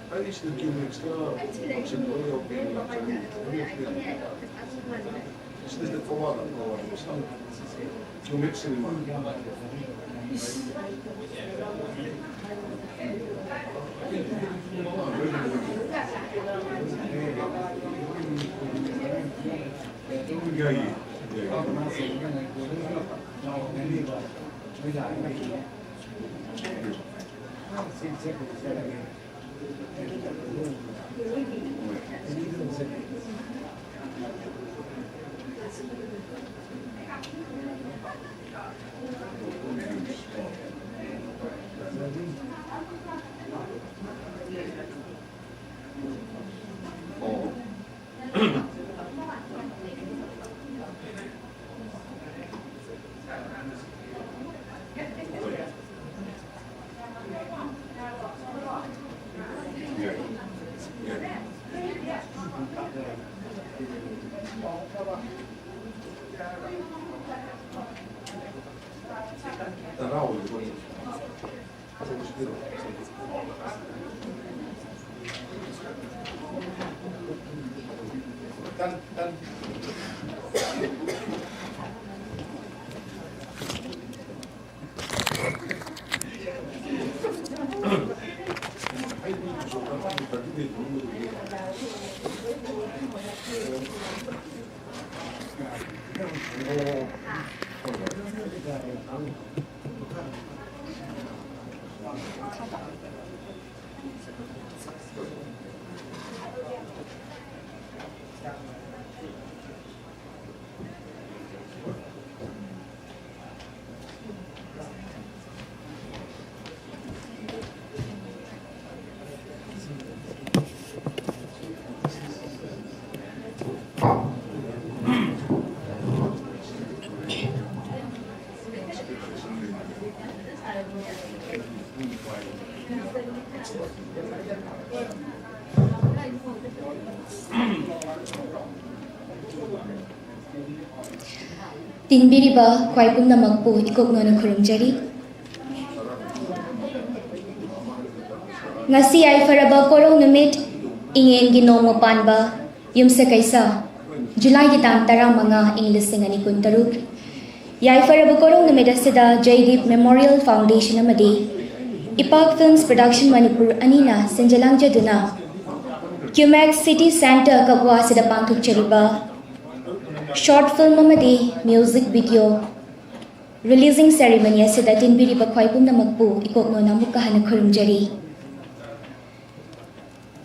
Конечно, гимнастика, чемпионы, işte de kovalar kovalar. Cumhuriyet sinema. Tinbiriba kwai pumnamakpu ikoknona khurumjari. Ngasi ay faraba korong numit ingen gi nongmo panba yumsa kaisa July gi tang tara manga English singani kuntaruk. Yai faraba korong numit asida Jaydeep Memorial Foundation amadi Ipak Films Production Manipur anina senjalang jaduna Cumac City Center Kabwa sida pangthuk chariba short film amadi music video releasing ceremony asida tinbiriba khwai pumnamakpu ikoknona mukka hana khurumjari.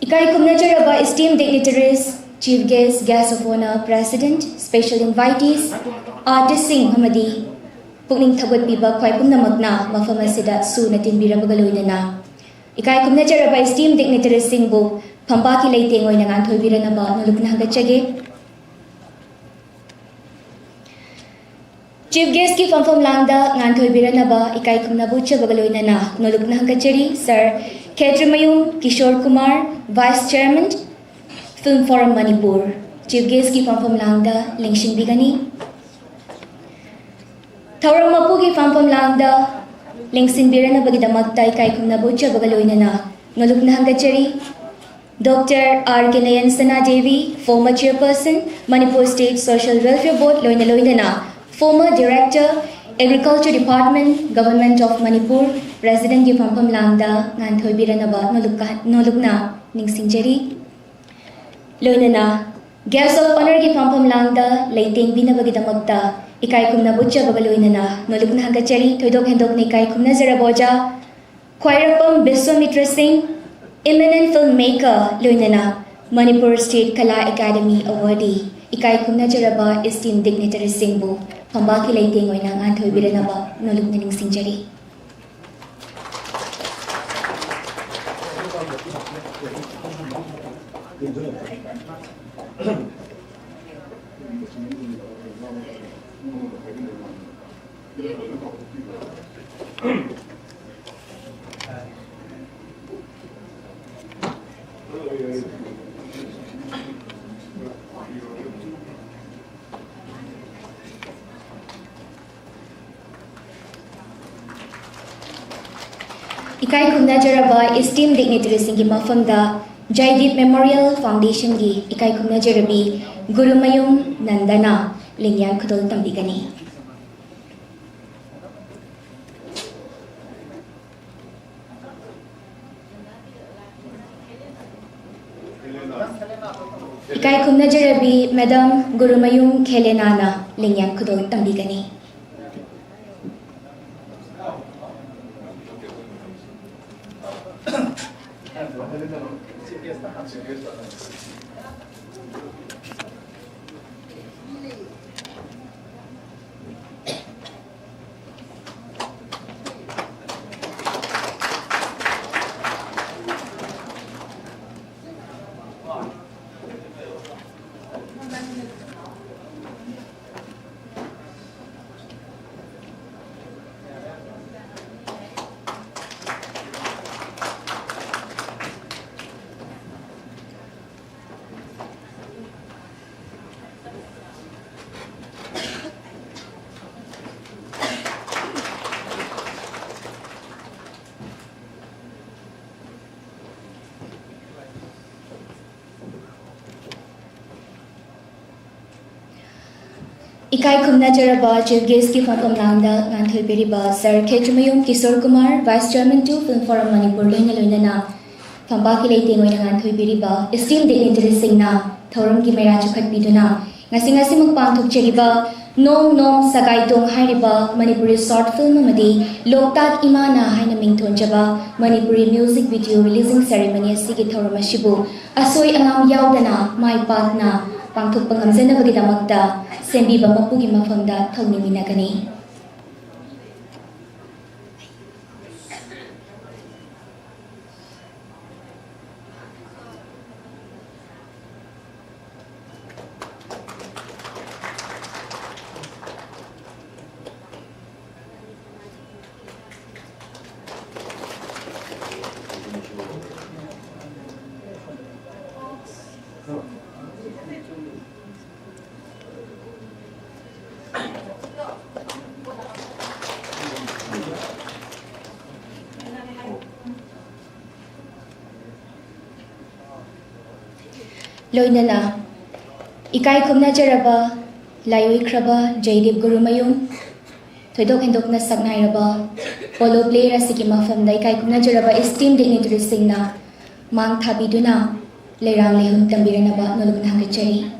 Ikai kumnajaraba esteemed dignitaries, chief guests, guests of honor, president, special invitees, artists sing amadi pukning thagwatpiba khwai pumnamakna mafam asida suna tinbirabaga loinana. Ikai kumnajaraba esteemed dignitaries singbu phambaki leiteng oina nganthoibiranaba nolukna hagachage. Chief guest ki famfam langda nganthoi biranaba ikai khumna bucha bagaloinana nolukna hangachari Sir Ketrimayun Kishore Kumar, Vice Chairman, Film Forum Manipur. Chief guest ki famfam langda lengshin bigani. Thauram mapu ki famfam langda lengsin biranaba gidamakta ikai khumna bucha bagaloinana nolukna hangachari Dr. R. Kinayan Sana Devi, former Chairperson, Manipur State Social Welfare Board, Loina Loinana. Former Director, Agriculture Department, Government of Manipur, President Gi Pampam Langda, Nganthoi Biranaba, Nolukna, Ningsingjari. Loinana, Guests of Honor Gi Pampam Langda, Leiting Binabagidamagta, Ikai Kumna Butcha Bagaloinana, Nolukna Hagachari, Toidok Hendok Nikai Kumna Zaraboja, Kwairapam Biswamitra Singh, Eminent Filmmaker, Loinana, Manipur State Kala Academy Awardee, Ikai Kumna Jaraba, Esteemed Dignitary Singbu, Pambaki Leiting oina nganthoi biranaba nolukna ningsingjari. Ikai khumnajaraba esteemed dignitaries mafamda Jaideep Memorial Foundation gi ikai khumnajarabi Gurumayum Nandana lingyan khudol tambigani. Ikai khumnajarabi Madam Gurumayum Khelenana lingyan khudol tambigani. Ikai khumnajaraba Chief Guest ki Phapamlangda Nganthui Biriba Sir Khechumayum Kishore Kumar Vice Chairman to Film Forum Manipur loina loinana Phambaki leite ngoina Nganthui Biriba esteemed dignitaries singna thoram ki mera chukhat biduna ngasi mukpang thukcheriba Nom Nom Sagai Dong hairiba Manipuri short film amadi Loktak Imana haina mingthonjaba Manipuri music video releasing ceremony asigi thoram ashibu asoi angam yaudana mai patna pangthuk pangamjanabagidamagta sembiba mapugi mafamda thongniminagani. Loinana Ikai khumnajaraba Layoikraba Jaideep Gurumayum Thoidok hendokna saknairaba polo player asigi mafamda ikai khumnajaraba esteemed dignitaries singna mang thabiduna leirang lehun tambiranaba nolukna hangachari.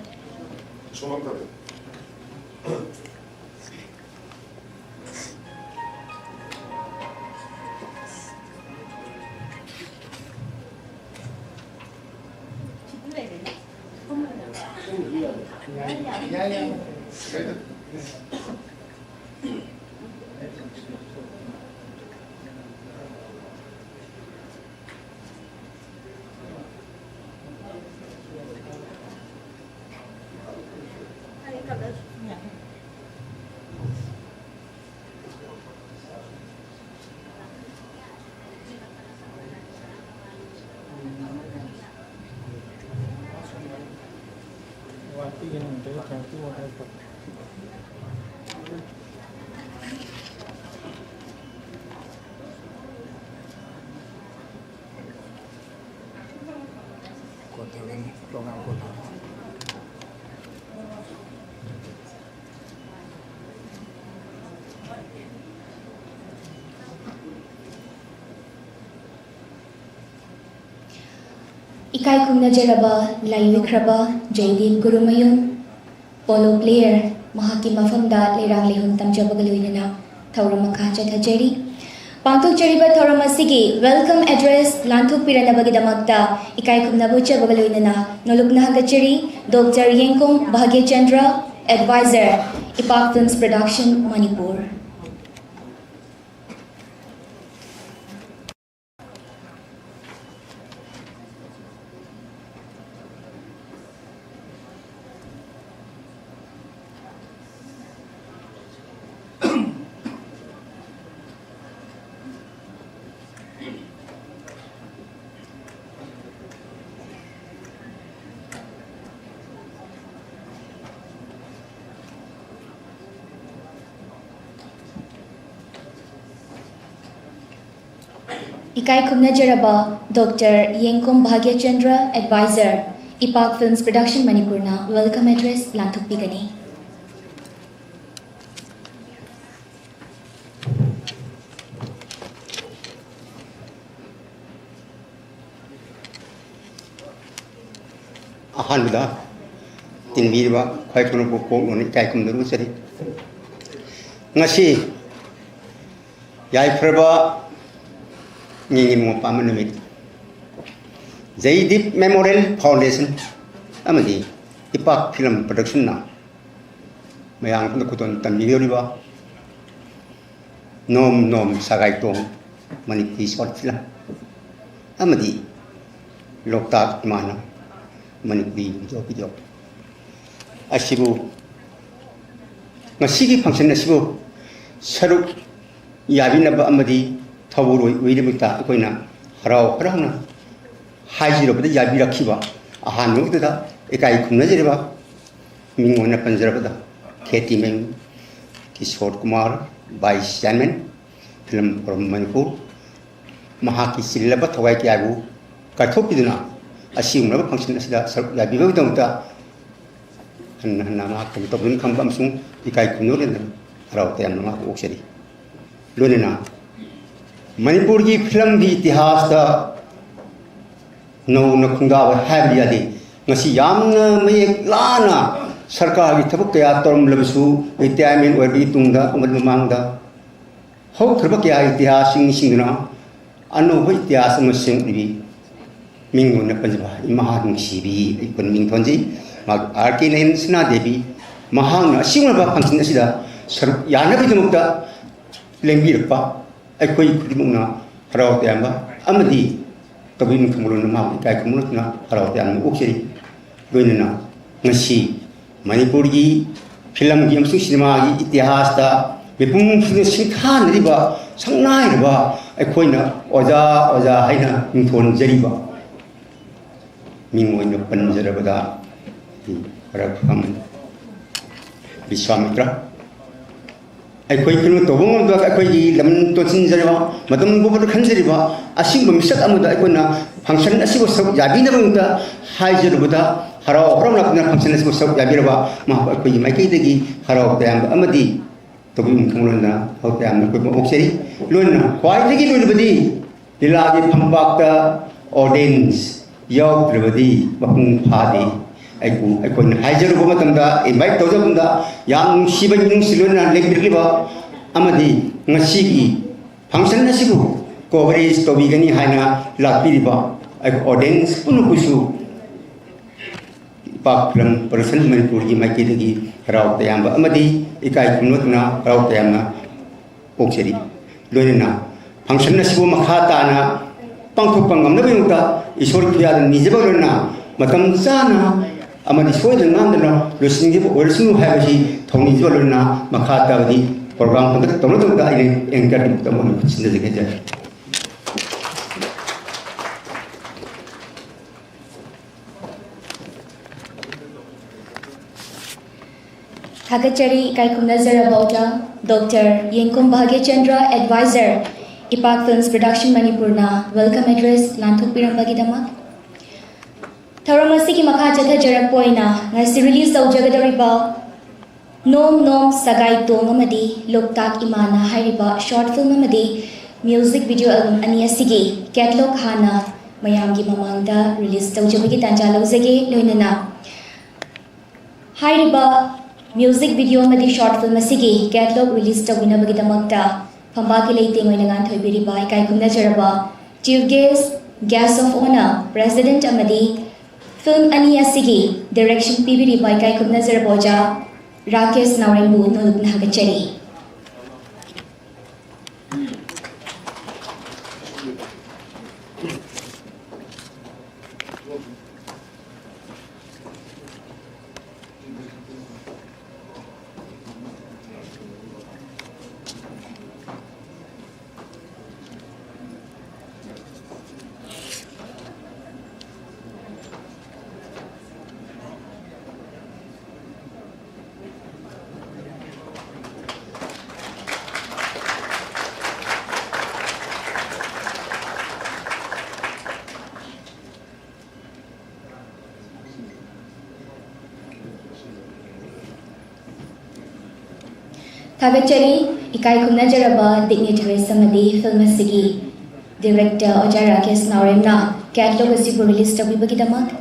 Ikai khumnajaraba Layoikraba Jaideep Gurumayum polo player mahaki mafamda leirang lehun tamjabaga loinana thauram makha chathajari. Pangthokjariba thoram asigi welcome address lanthuk piranabagidamagta ikai khumnabu chabaga loinana nolukna hangachari Dr. Yengkong Bhagya Chandra Advisor Ipak Films Production Manipur. Ikai Kumnajaraba, Dr. Yengkom Bhagya Chandra, Advisor, Ipak Films Production Manipurna, Welcome Address, Lanthuk Bigani. Ahanbada tinbirba khwai kono ko noni kai kum daru sari ngasi yai praba ngi mo pamanamit Zaidip Memorial Foundation amadi Ipak Film Production na mayang ko ton tanbiriba nom sagai tong manipis short film amadi Loktak mana Manipuri video asibu ngasigi function asibu saruk yabina ba amadi thawuro wirimita koina harau hajiro bada yabira khiba ahanu da ekai khunajireba mingona panjarabada kheti meng Kishore Kumar Vice Chairman Film from Manipur mahaki silaba thawai kyabu kathopiduna asing na function asida ya bibaw dongta nama ko to bin kham bam sung ikai kunur na raw te nama ko okseri lonena manipur ki film gi itihas da no na khunga wa habiya de ngasi yamna mayek lana sarkar gi thabuk kya torom labsu itiamin or bi tungda amal mamangda ho thabuk kya itihas singna ano ho itihas masing bi Minggu na panjaba imahang sibi ikon mingtonji mag arkinen sina devi mahang asingna ba function asida sar yana bi dumukta lengbir pa aikoi kudimuna haraw tayamba amadi tabin khumulun ma kai khumuluna haraw tayam ukseri doinana ngasi manipur gi film gi amsu cinema gi itihas da bepung singkhan riba sangnai riba aikoina oja haina mingthon jariba Mingwin of Panjarabada, Rakam Viswamitra. I quite to one of the Lam Tosin Zariva, Madame Bobo Kanzariva, a single Mr. Amada Icona, function as he was so Yabina Bunta, Hajarubuda, Harao, Romana function as was so Yabirava, Mahaki, Makidegi, Harao, Dam Amadi, Tobin Kumuna, Hotam, Okseri, Luna, why take it with the body? The large Pambaka ordains. Yaw Trivadi, Bakung Hadi, I couldn't Hajar Gomatanda, invite Tozamunda, Yang Shiban Siluna, Lake River, Amadi, Nasiki, Function Nasibu, Coveris, Tobigani Haina, La Piriba, I ordains Punukusu, Paklam, Person Manipuri, Makidagi, Rao Tayamba, Amadi, Ikai Kunutna, Rao Tayama, Okseri, Lunina, Function Nasibu Makhatana. Pangkupangam na biyungta isor kiyada nijabalona matam sana amadi soy nandana lusingi orsin habashi thongni jolona makhata badi program ko tono da ine anchor tamon chinda jage Thakachari Ikai Kumnajaraba, Dr. Yengkom Bhagya Chandra, Advisor, Ipak Films Production Manipurna, Welcome Address, Lanthuk Pirambagidama. Tharamasi ki makha chatha jarakpoina, ngasi release tawjagadariba Nom Sagai Tong amadi Loktak Imana hairiba short film amadi music video album ani asigi catalog hana mayamgi mamangda release tawjabagi tanja lawjage loinana hairiba music video amadi short film asigi catalog release tawinabagidamagta Pambaki Leiting Winangan Thoibiriba, Ikai Kumnajaraba, Chief Guest of Honor, President Amadi, Film Ani Asigi, Direction Pibiriba, Ikai Kumnajaraboja, Rakesh Naurimbu, Nuluk Nahagachari. Thagachari ikai khumnajaraba dignitaries samadi film asigi director Oja Rakesh Nauremna catalog asibu release tawibagidamak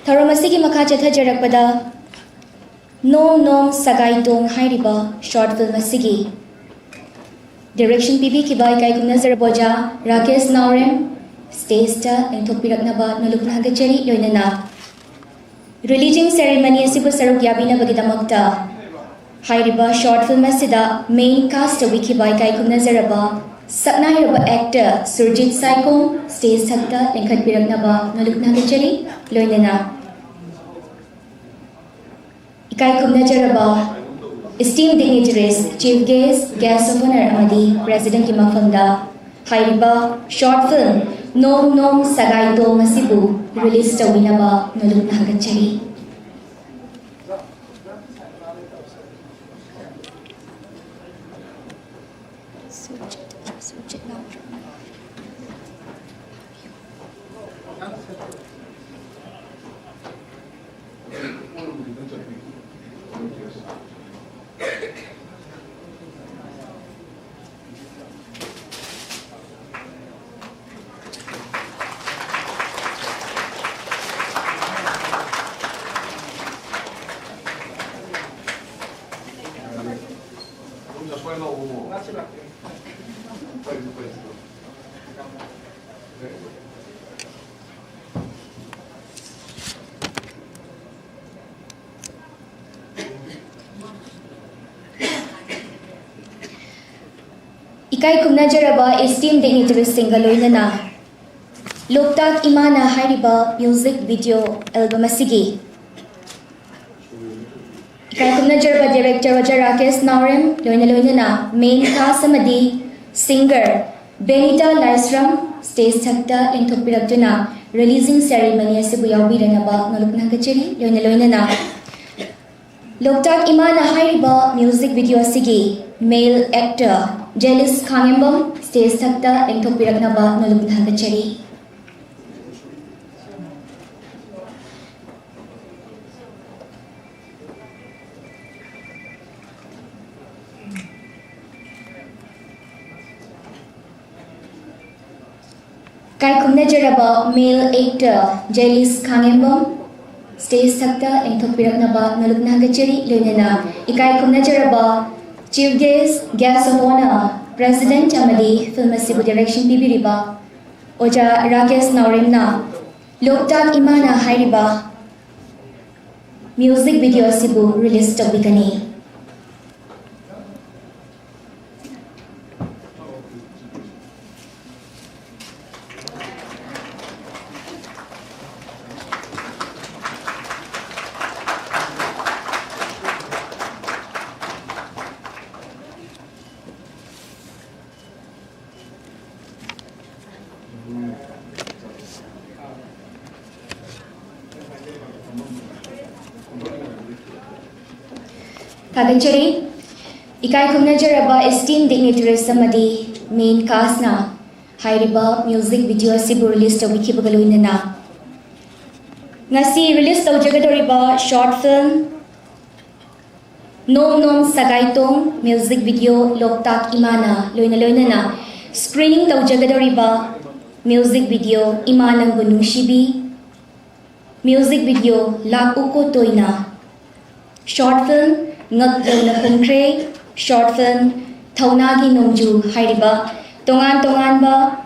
tharom asigi makha chathajarakpada Nom Nom Sagai Dong hairiba short film asigi direction PB kibai ikai khumnajaraba Oja Rakesh Naurem stage ta engthokpiraknaba nolukna hagachari loinana releasing ceremony asibu saruk yabina bagidamakta Hairiba short film asida main cast wiki by kai kumnazaraba sakna hiraba actor Surjit Saikong stage thakta lengkhat piraknaba nolukna gachari loinana ikai kumnajaraba esteemed dignitaries chief guest of honor amadi president ki mafamda Hairiba short film Nom Nom Sagai Dong asibu release tawinaba nolukna gachari Ikai kumnajaraba esteemed dignitaries singaloinana Loktak Imana hairiba music video album asigi Ikai kumnajaraba director Oja Rakesh Naurem loinana main cast amadi singer Benita Laisram stage thakta engthokpiraktuna releasing ceremony asibu yawbiranaba nolukna gachari loinana Loktak Imana hairiba music video asigi male actor Jealous Khangembam stage thakta engthokpiraknaba nolukna gachari Kai kumnajaraba male actor Jealous Khangembam stage thakta engthokpiraknaba nolukna gachari loinana ikai kumnajaraba Chief Guest of Honor, President Amadi Film Asibu Direction Pibiriba, Oja Rakesh Nauremna, Loktak Imana hairiba music video asibu release tobikani. Kagachari, ikai kumnajaraba esteemed dignitaries samadi main cast na hairiba music video asibu release tawikibagaloinana ngasi release tawjagadoriba short film Nom Nom Sagai Dong music video Loktak Imana loinana screening tawjagadoriba music video Imanang Bunungshibi music video Lak Uko Toina short film Ngak Yona Kungkre short film Thaunagi Nongju hairiba tongan ba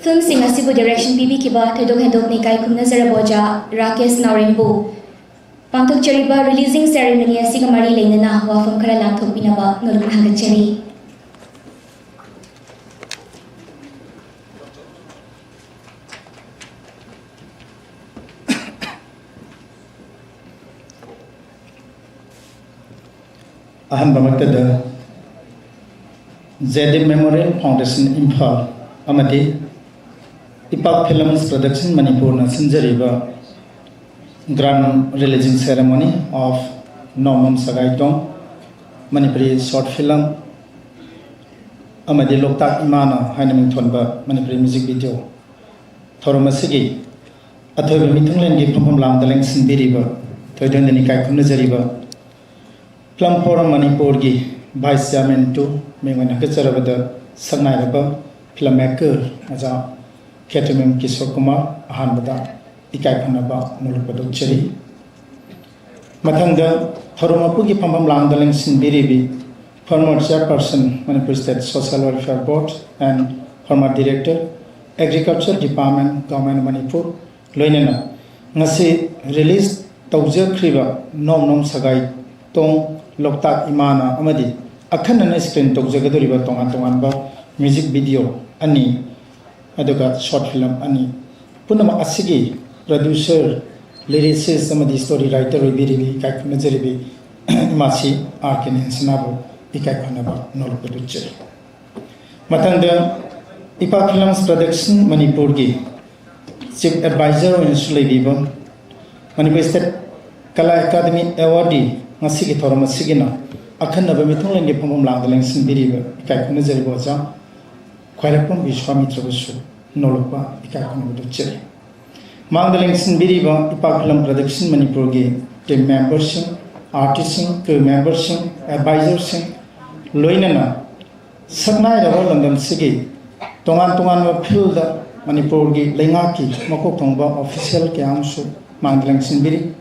film sing asibu direction PB kiba thedok hendok ni kai kumnazaraba Oja Rakesh Naurembu pangthok chariba releasing ceremony asiga mari leinana wafam khara langthokpinaba nolukna hagachari Ahambamaktada ZD Memorial Foundation Imphal amadi Ipak Films Production Manipur na sinjariba grand releasing ceremony of Nom Nom Sagai Dong Manipuri short film amadi Loktak Imana hainaming thonba Manipuri music video thoramasigi athoiba mithunglen gi phomphom lang daleng sinbiriba thoidondani kai khumna jariba Plum Forum Manipur gi Vice Chairman to Mengwana Kacharabada Sagnaraba Filmmaker Aja Ketamim Kishore Kumar Ahanbada Ikai Panaba Mulupadu Cheri Matanga Horumapugi Pambam Langdaling Sinbiribi former Chairperson Manipur State Social Welfare Board and former Director Agriculture Department Government Manipur Loinena Ngasi release Tauja Kriva Nom Sagai Tong Loktak Imana Amadi Akhanana screen Taujagaduriba Tongan music video Ani Aduga short film Ani Punama Asigi producer lyricist Amadi story writer Biribi Kaknajaribi Masi Arkin Sinabu Ikai Kanaba Nolpuduche Matanda Ipa Films Production Manipur gi Chief Advisor in Suleidiba Manipur State Kala Academy Awardee Masigi Torama Sigina Akhanaba Mithungi Pumum Langdaling Sinbiriba Ikai Kanajariboza Kwairapum Vishwamitra Vishu Nolopa Ikai Kanabuduche Mangdaling Sinbiriba Ipa Film Production Manipur gi team members artists crew members advisors Loinana Sagnai London Sigi Tongan field Manipur gi Lengaki Mokok Tongba official Kiamsu Mangdaling Sinbiri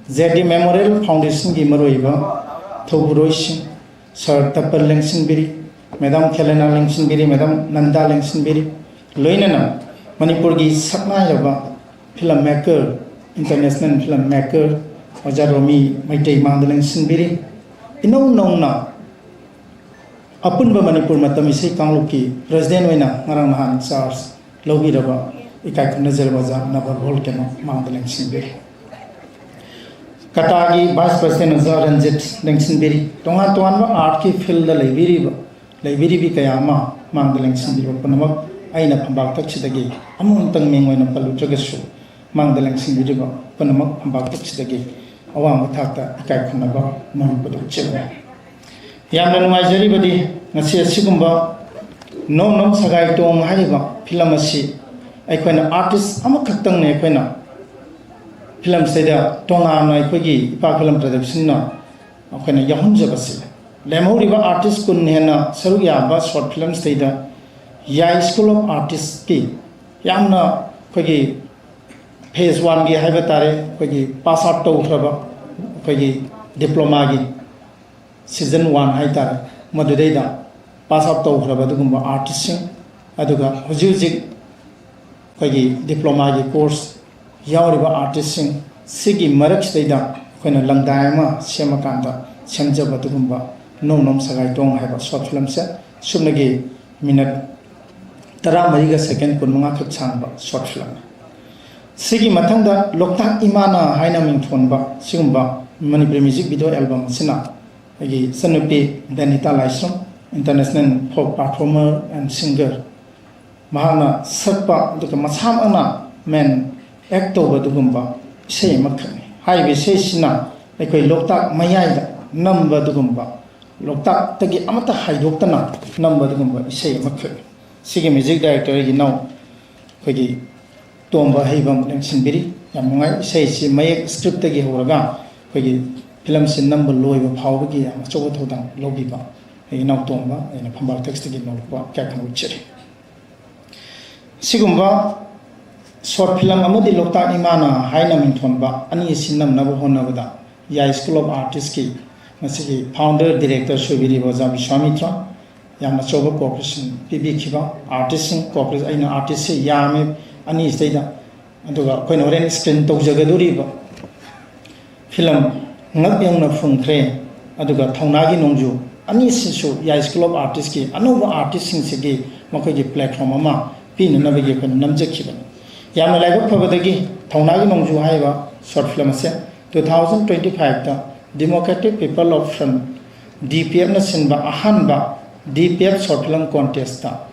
ZD Memorial Foundation gi Maroiba Thoburoishin Sir Tapal Leng Sinbiri Madam Kelena Leng Sinbiri Madam Nanda Leng Sinbiri Loinana Manipur gi Sagnai filmmaker international filmmaker Ojaromi Maitei Mangdaling Sinbiri Inong Apunba Manipur Matamisi Kangluki President Wena Marang Mahan Charles Logi Raba Ikai Kanazerbaza Nabar Volcano Mangdaling Sinbiri Katagi Vice President Zaranjit Leng Sinbiri Tongan art ki field the Libiri Kayama Mangdaling Sinbiri Panamak Aina Pambak Taksidagi Amuntang Mingwena Palutragasu Mangdaling Sinbiri Panamak Pambak Taksidagi Awang Matata Ikai Kanaba Mampadu Chile Yamna Numajaribadi Nasi Sigumba Nom Sagai Tong Hariba Filamasi Aikwana artist Amakatang Nekwana Film Seda Tonga Naipagi Ipa Film Production na Akwana Yahunjabasi Lemoriba artist Kunhena Saruyaba short film Seda Yai School of Artists Ki Yamna Kwagi Phase 1 gi Haibatare Kwagi pass out to Utraba Kwagi diploma gi Season 1 Haitar Madudeda pass out to Rabadugumba artist Aduga Hujuzik Kwagi diploma gi course Yauriba artist Sigi Marak Steda Kwena Langdaima Shemakanta Shamja Batugumba Nom Sagai Tong Haiba short film set Sumnagi minute Tara Mariga second Kunmunga Kutsangba short film Sigi Matanga Loktak Imana Haina Mingtonba Sigumba Manipur music video album Sina Agi Sanupi Danita Laisum international folk performer and singer Mahana Sakpa Duka Masam Ana Men Acto Badugumba Say Makani Highway Say Sina Like Loktak Mayada Number Dugumba Loktak Tagi Amata Haidoktana Number Dugumba Say Makani Sigi music director you know Kwagi Tomba Hibam Sinbiri Yamungai Say Si Mayak script Tagi Horaga Kwagi film sin number loiba phawgi achoba thodang logiba ina tomba ina phambal text gi nolpa kakhan uchere sigumba short film amadi lokta imana haina minthonba ani sinnam nabu honabada ya School of Artists ki masigi founder director Shobiri Baza Vishwamitra yamna choba cooperation pb khiba artist cooperation aina artist yame ani steida aduga koina oren screen tawjagaduriba film Ngak yang na fungkre aduga thaunagi nongju ani sisu ya School of Artists ki anova artist sing sigi makai gi platform ama pin na bagi kan namjakhiba yamna laiba phabadagi thaunagi nongju haiba short film se 2025 ta Democratic People of Film DPF na sinba ahanba DPF short film contest ta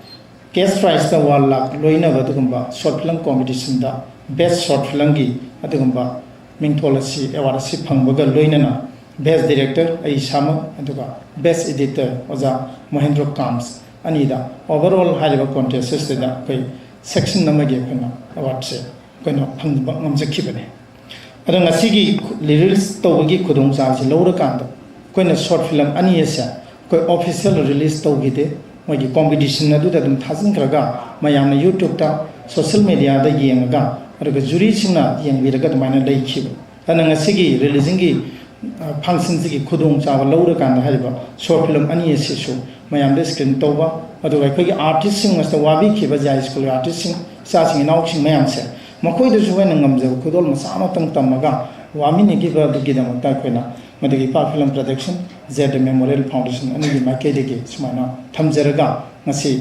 cash prize ta 1 lakh loina badugumba short film competition da best short film gi adugumba Mingtolasi award si phangbaga loinana best director ai sama aduga best editor oja Mohendra Kams anida overall haliba contest da kai section namage kana award se kana phangba ngamjakhi bane adanga sigi lyrics tawgi khudong sa si lora kanda कोई short film अनी से कोई official release तौगीदे मोगी competition अदुदा दुम थाजिनख्रगा मयामना YouTube ता social media दा येंगा अरगा जुरी सिंगना येंबिरगा दमाइना लैखिब अना ngasiगी रिलीजिंग की फंक्शन की खुदों चाव लौर कांदा हाइबा शॉर्ट फिल्म अनी सेसु मयाम दे स्क्रीन तौबा अदुगा अखोगी आर्टिस्ट सिंग मस्त वाबी खिबा जाय स्कूल आर्टिस्ट सिंग सासिंग नाउ सिंग मयाम से मखोई दसु वेन ngamjau खुदोल मसा मतंग तमगा वामिनि गिबा दुगिदमता कोइना मदगी पा film production Z memorial foundation अनी माइकेदेगी Sumana थमजरगा ngasi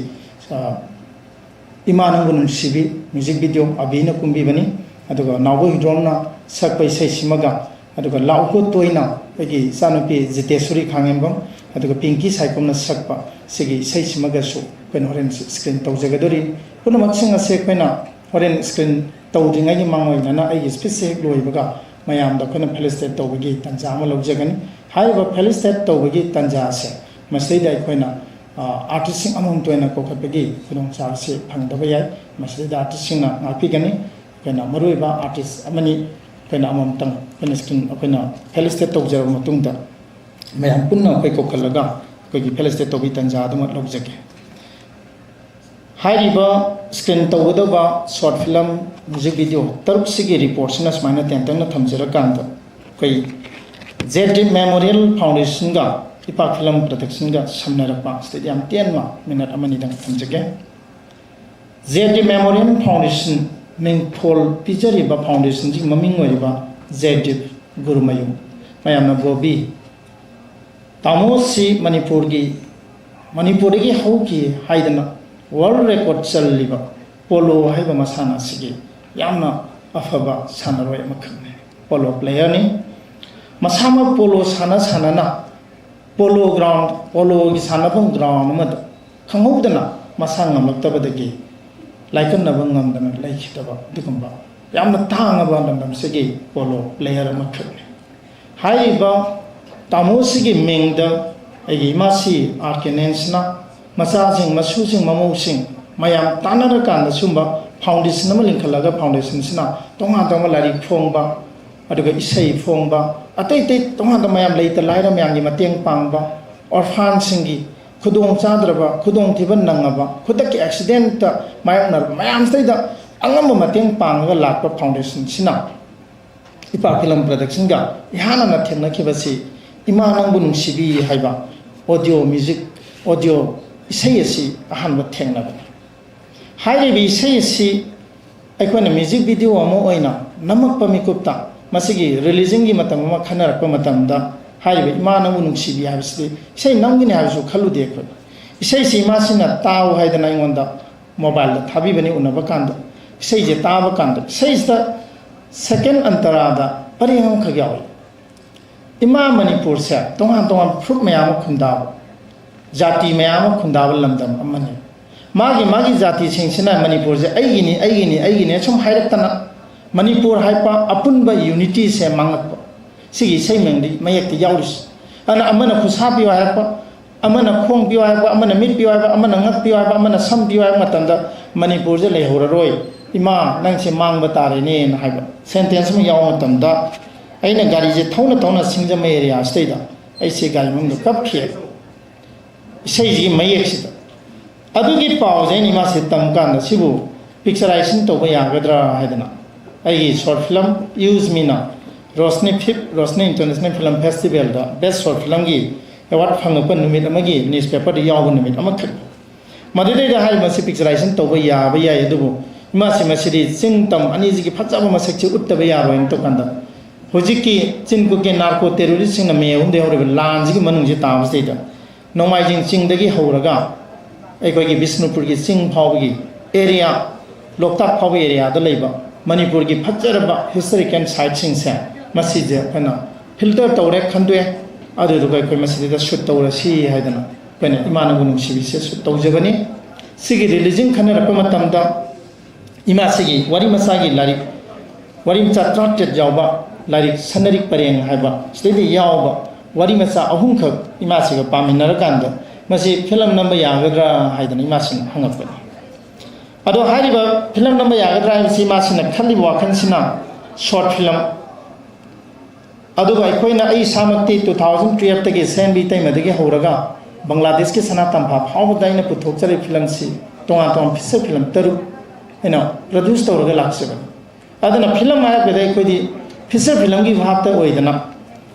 इमानंगु नुसिबि music video अभिना कुंबीबनी अदुगा नावो हिड्रोमना सकपै सैसिमगा अदुगा लाउको तोइना पगी सानुपि Jiteshwari Khangembam अदुगा Pinky साइकोमना सकपा सिगी सैसिमगासु pen होरेन screen तौजगदोरी पुनमक सिंग असे पेना होरेन स्क्रीन तौदिंगागी मांगोइना आई स्पेसिफिक लोइबगा मयाम द कोना फेलिसिटेट तौबगी तंजा अमा लौजगनी हाइबा फेलिसिटेट तौबगी तंजा से मसैदा कोइना आर्टिस्ट सिंग अमम तोइना कोखपगी खुदों चावसे फंगदबा याय मसैदा आर्टिस्ट सिंगना नापिगनी कोइना मरुइबा आर्टिस्ट अमनी कोइना अमम तंग कोइना स्क्रीन कोइना फेलिसिटेट तौजर मतुंगदा मयाम पुन्ना कोइ कोखलगा कोइगी फेलिसिटेट तौबी तंजा दम लौजगे हाइरिबा स्क्रीन तौगदबा शॉर्ट फिल्म म्यूजिक वीडियो तरुक सिगी रिपोर्ट सिना स्माइना तेंतंगना थमजरकांदा कोइ जेड मेमोरियल फाउंडेशन गा इपाक फिल्म प्रोडक्शन गा समनरपा स्टेडियम 10 मा मिनट अमनि दंग थमजगे जेड मेमोरियल फाउंडेशन मिंगफोल पिजरिबा फाउंडेशन जी ममिंग ओइबा जेड गुरुमयु मयामना गोबी तामोसी मणिपुर की हौकी हाइदना वर्ल्ड रिकॉर्ड चलिबा पोलो हाइबा मसाना सिगी यामना अफबा सानरोय मखने पोलो प्लेयर नि मसामा पोलो साना पोलो ग्राउंड पोलो की सानाफम ग्राउंड मद खंगौदना मसा ngamlaktabadagi laikannaba ngamdana laikhitaba dugumba yamna thangaba lamdam sigi polo player मखने हाइबा तामोसिगी मिंगदा एगी मासी आर्केनेंसना मसासिंग मसुसिंग ममौसिंग मयाम तानरकांद सुंबा फाउंडेशन अमा लिंखलगा फाउंडेशन सिना तोंगा तोंगा लारी फोंबा अदुगा इसै फोंबा अतै तै तोंगा त मयाम लेता लाइरा मयामगी मतेंग पांगबा ऑर्फान सिंगी खुदोंग चाद्रबा खुदोंग थिबन नंगबा खुदक एक्सीडेंट मायनर मयाम सैदा अंगम मतेंग पांगगा लाकपा फाउंडेशन सिना इपा फिल्म प्रोडक्शन गा इहाना न थेंनखिबसी इमा नंगबु नुसिबि हाइबा ऑडियो म्यूजिक ऑडियो इसैसी अहनब थेंनबनी हाइरिबि इसैसी अखोना म्यूजिक वीडियो अमो ओइना नमकपा मिकुप्ता मसिगी रिलीजिंग की मतम अमा खनरकपा मतमदा हाइरिबि इमा नंगबु नुसिबि हाबिसि इसै नंगिनि हाबिसु खलुदे खो इसैसी मासिना ताव हाइदना इंगोंदा मोबाइल दा थाबिबनि उनबा कांद इसैजे ताबा कांद इसैदा सेकेंड अंतरादा परिंगम खग्याव इमा मणिपुर से तोंगा तोंगा फ्रुट मयाम खुंदाब जाति मयाम खुंदाब लमदम अमने मागी जाति सिंसिना मणिपुर से अइगिनी सुम हाइरक्तना मणिपुर हाइपा अपुनबा यूनिटी से मांगप सिगी सैमेंदी मयक्ति याउरिस अना अमना खुसा पियो हाइपा अमना खोंग पियो हाइपा अमना मिट पियो हाइपा अमना ngak पियो हाइपा अमना सम पियो हाइपा मतंदा मणिपुर से लेहौररोय इमा नंगसे मांगबा तारेने हाइबा सेंटेंस में याव मतंदा अइना गाड़ी जे थौना सिंगजम एरिया स्टेदा ऐसे गाड़ी मंग कपखे इसैजी मयेक्सिदा अदुगी पाउजे निमा से तमकान सिबु पिक्चराइजेशन तोबा यागद्रा हाइदना आई शॉर्ट फिल्म यूज मीना रोशनी इंटरनेशनल फिल्म फेस्टिवल दा बेस्ट शॉर्ट फिल्म की अवार्ड फंगप नुमित अमगी न्यूज़पेपर दा याव नुमित अमख मदुदे दा हाइ मसी पिक्चराइजेशन तोबा याबा याय अदुबु इमा से मसिदी चिंग तम अनिजी की फचाबा मसक उत्तबा यारोइन तो कंदा होजिकी चिंगु के नार्को टेररिस्ट सिंग मे उंदे होरे लांजी की मनुंग जे ताबसेदा नोमाइजिंग चिंगदगी हौरगा अखोगी बिष्णुपुर की चिंग फावगी एरिया लोकताक फाव एरिया दा लेबा मणिपुर की फजरबा हिस्टोरिकल साइट सिंग से मसिजे कना फिल्टर तौरे खंदुए अदुदुगा कोइ मसिदा शूट तौरा सी हाइदना कना इमानगु नुसिबि से शूट तौजगनी सिगी रिलीजिंग खनरप मतमदा इमा सिगी वरी मसागी लारिक वरी मचा ट्राटेड जावबा लारिक सनरिक परेंग हाइबा स्टेडी यावबा वरी मचा अहुम खक इमा सिगा पामिनरकांद मसी फिल्म नंबर यागद्रा हाइदना इमा सिन हंगपनी अदो हारिबा फिल्म नंबर यागद्रा इसी इमा सिन खल्ली वाखन सिना शॉर्ट फिल्म ꯑꯗꯨꯒ ꯑꯩꯈꯣꯏꯅ ꯑꯩ ꯏꯁꯥꯃꯛꯇꯤ 2012ꯗꯒꯤ ꯁꯦꯟꯕꯤ ꯇꯩꯃꯗꯒꯤ ꯍꯧꯔꯒ ꯕꯪꯒ꯭ꯂꯥꯗꯦꯁꯀꯤ ꯁꯅꯥꯇꯝꯐꯥ ꯐꯥꯎꯕꯗ ꯑꯩꯅ ꯄꯨꯊꯣꯛꯆꯔꯤꯕ ꯐꯤꯂꯝꯁꯤ ꯇꯣꯉꯥꯟ ꯇꯣꯉꯥꯟ ꯐꯤꯆꯔ ꯐꯤꯂꯝ 6 ꯑꯩꯅ ꯄ꯭ꯔꯣꯗ꯭ꯌꯨꯁ ꯇꯧꯔꯒ ꯂꯥꯛꯆꯕꯅꯤ ꯑꯗꯨꯅ ꯐꯤꯂꯝ ꯍꯥꯏꯕꯗ ꯑꯩꯈꯣꯏꯗꯤ ꯐꯤꯆꯔ ꯐꯤꯂꯝꯒꯤ ꯚꯥꯞꯇ ꯑꯣꯏꯗꯅ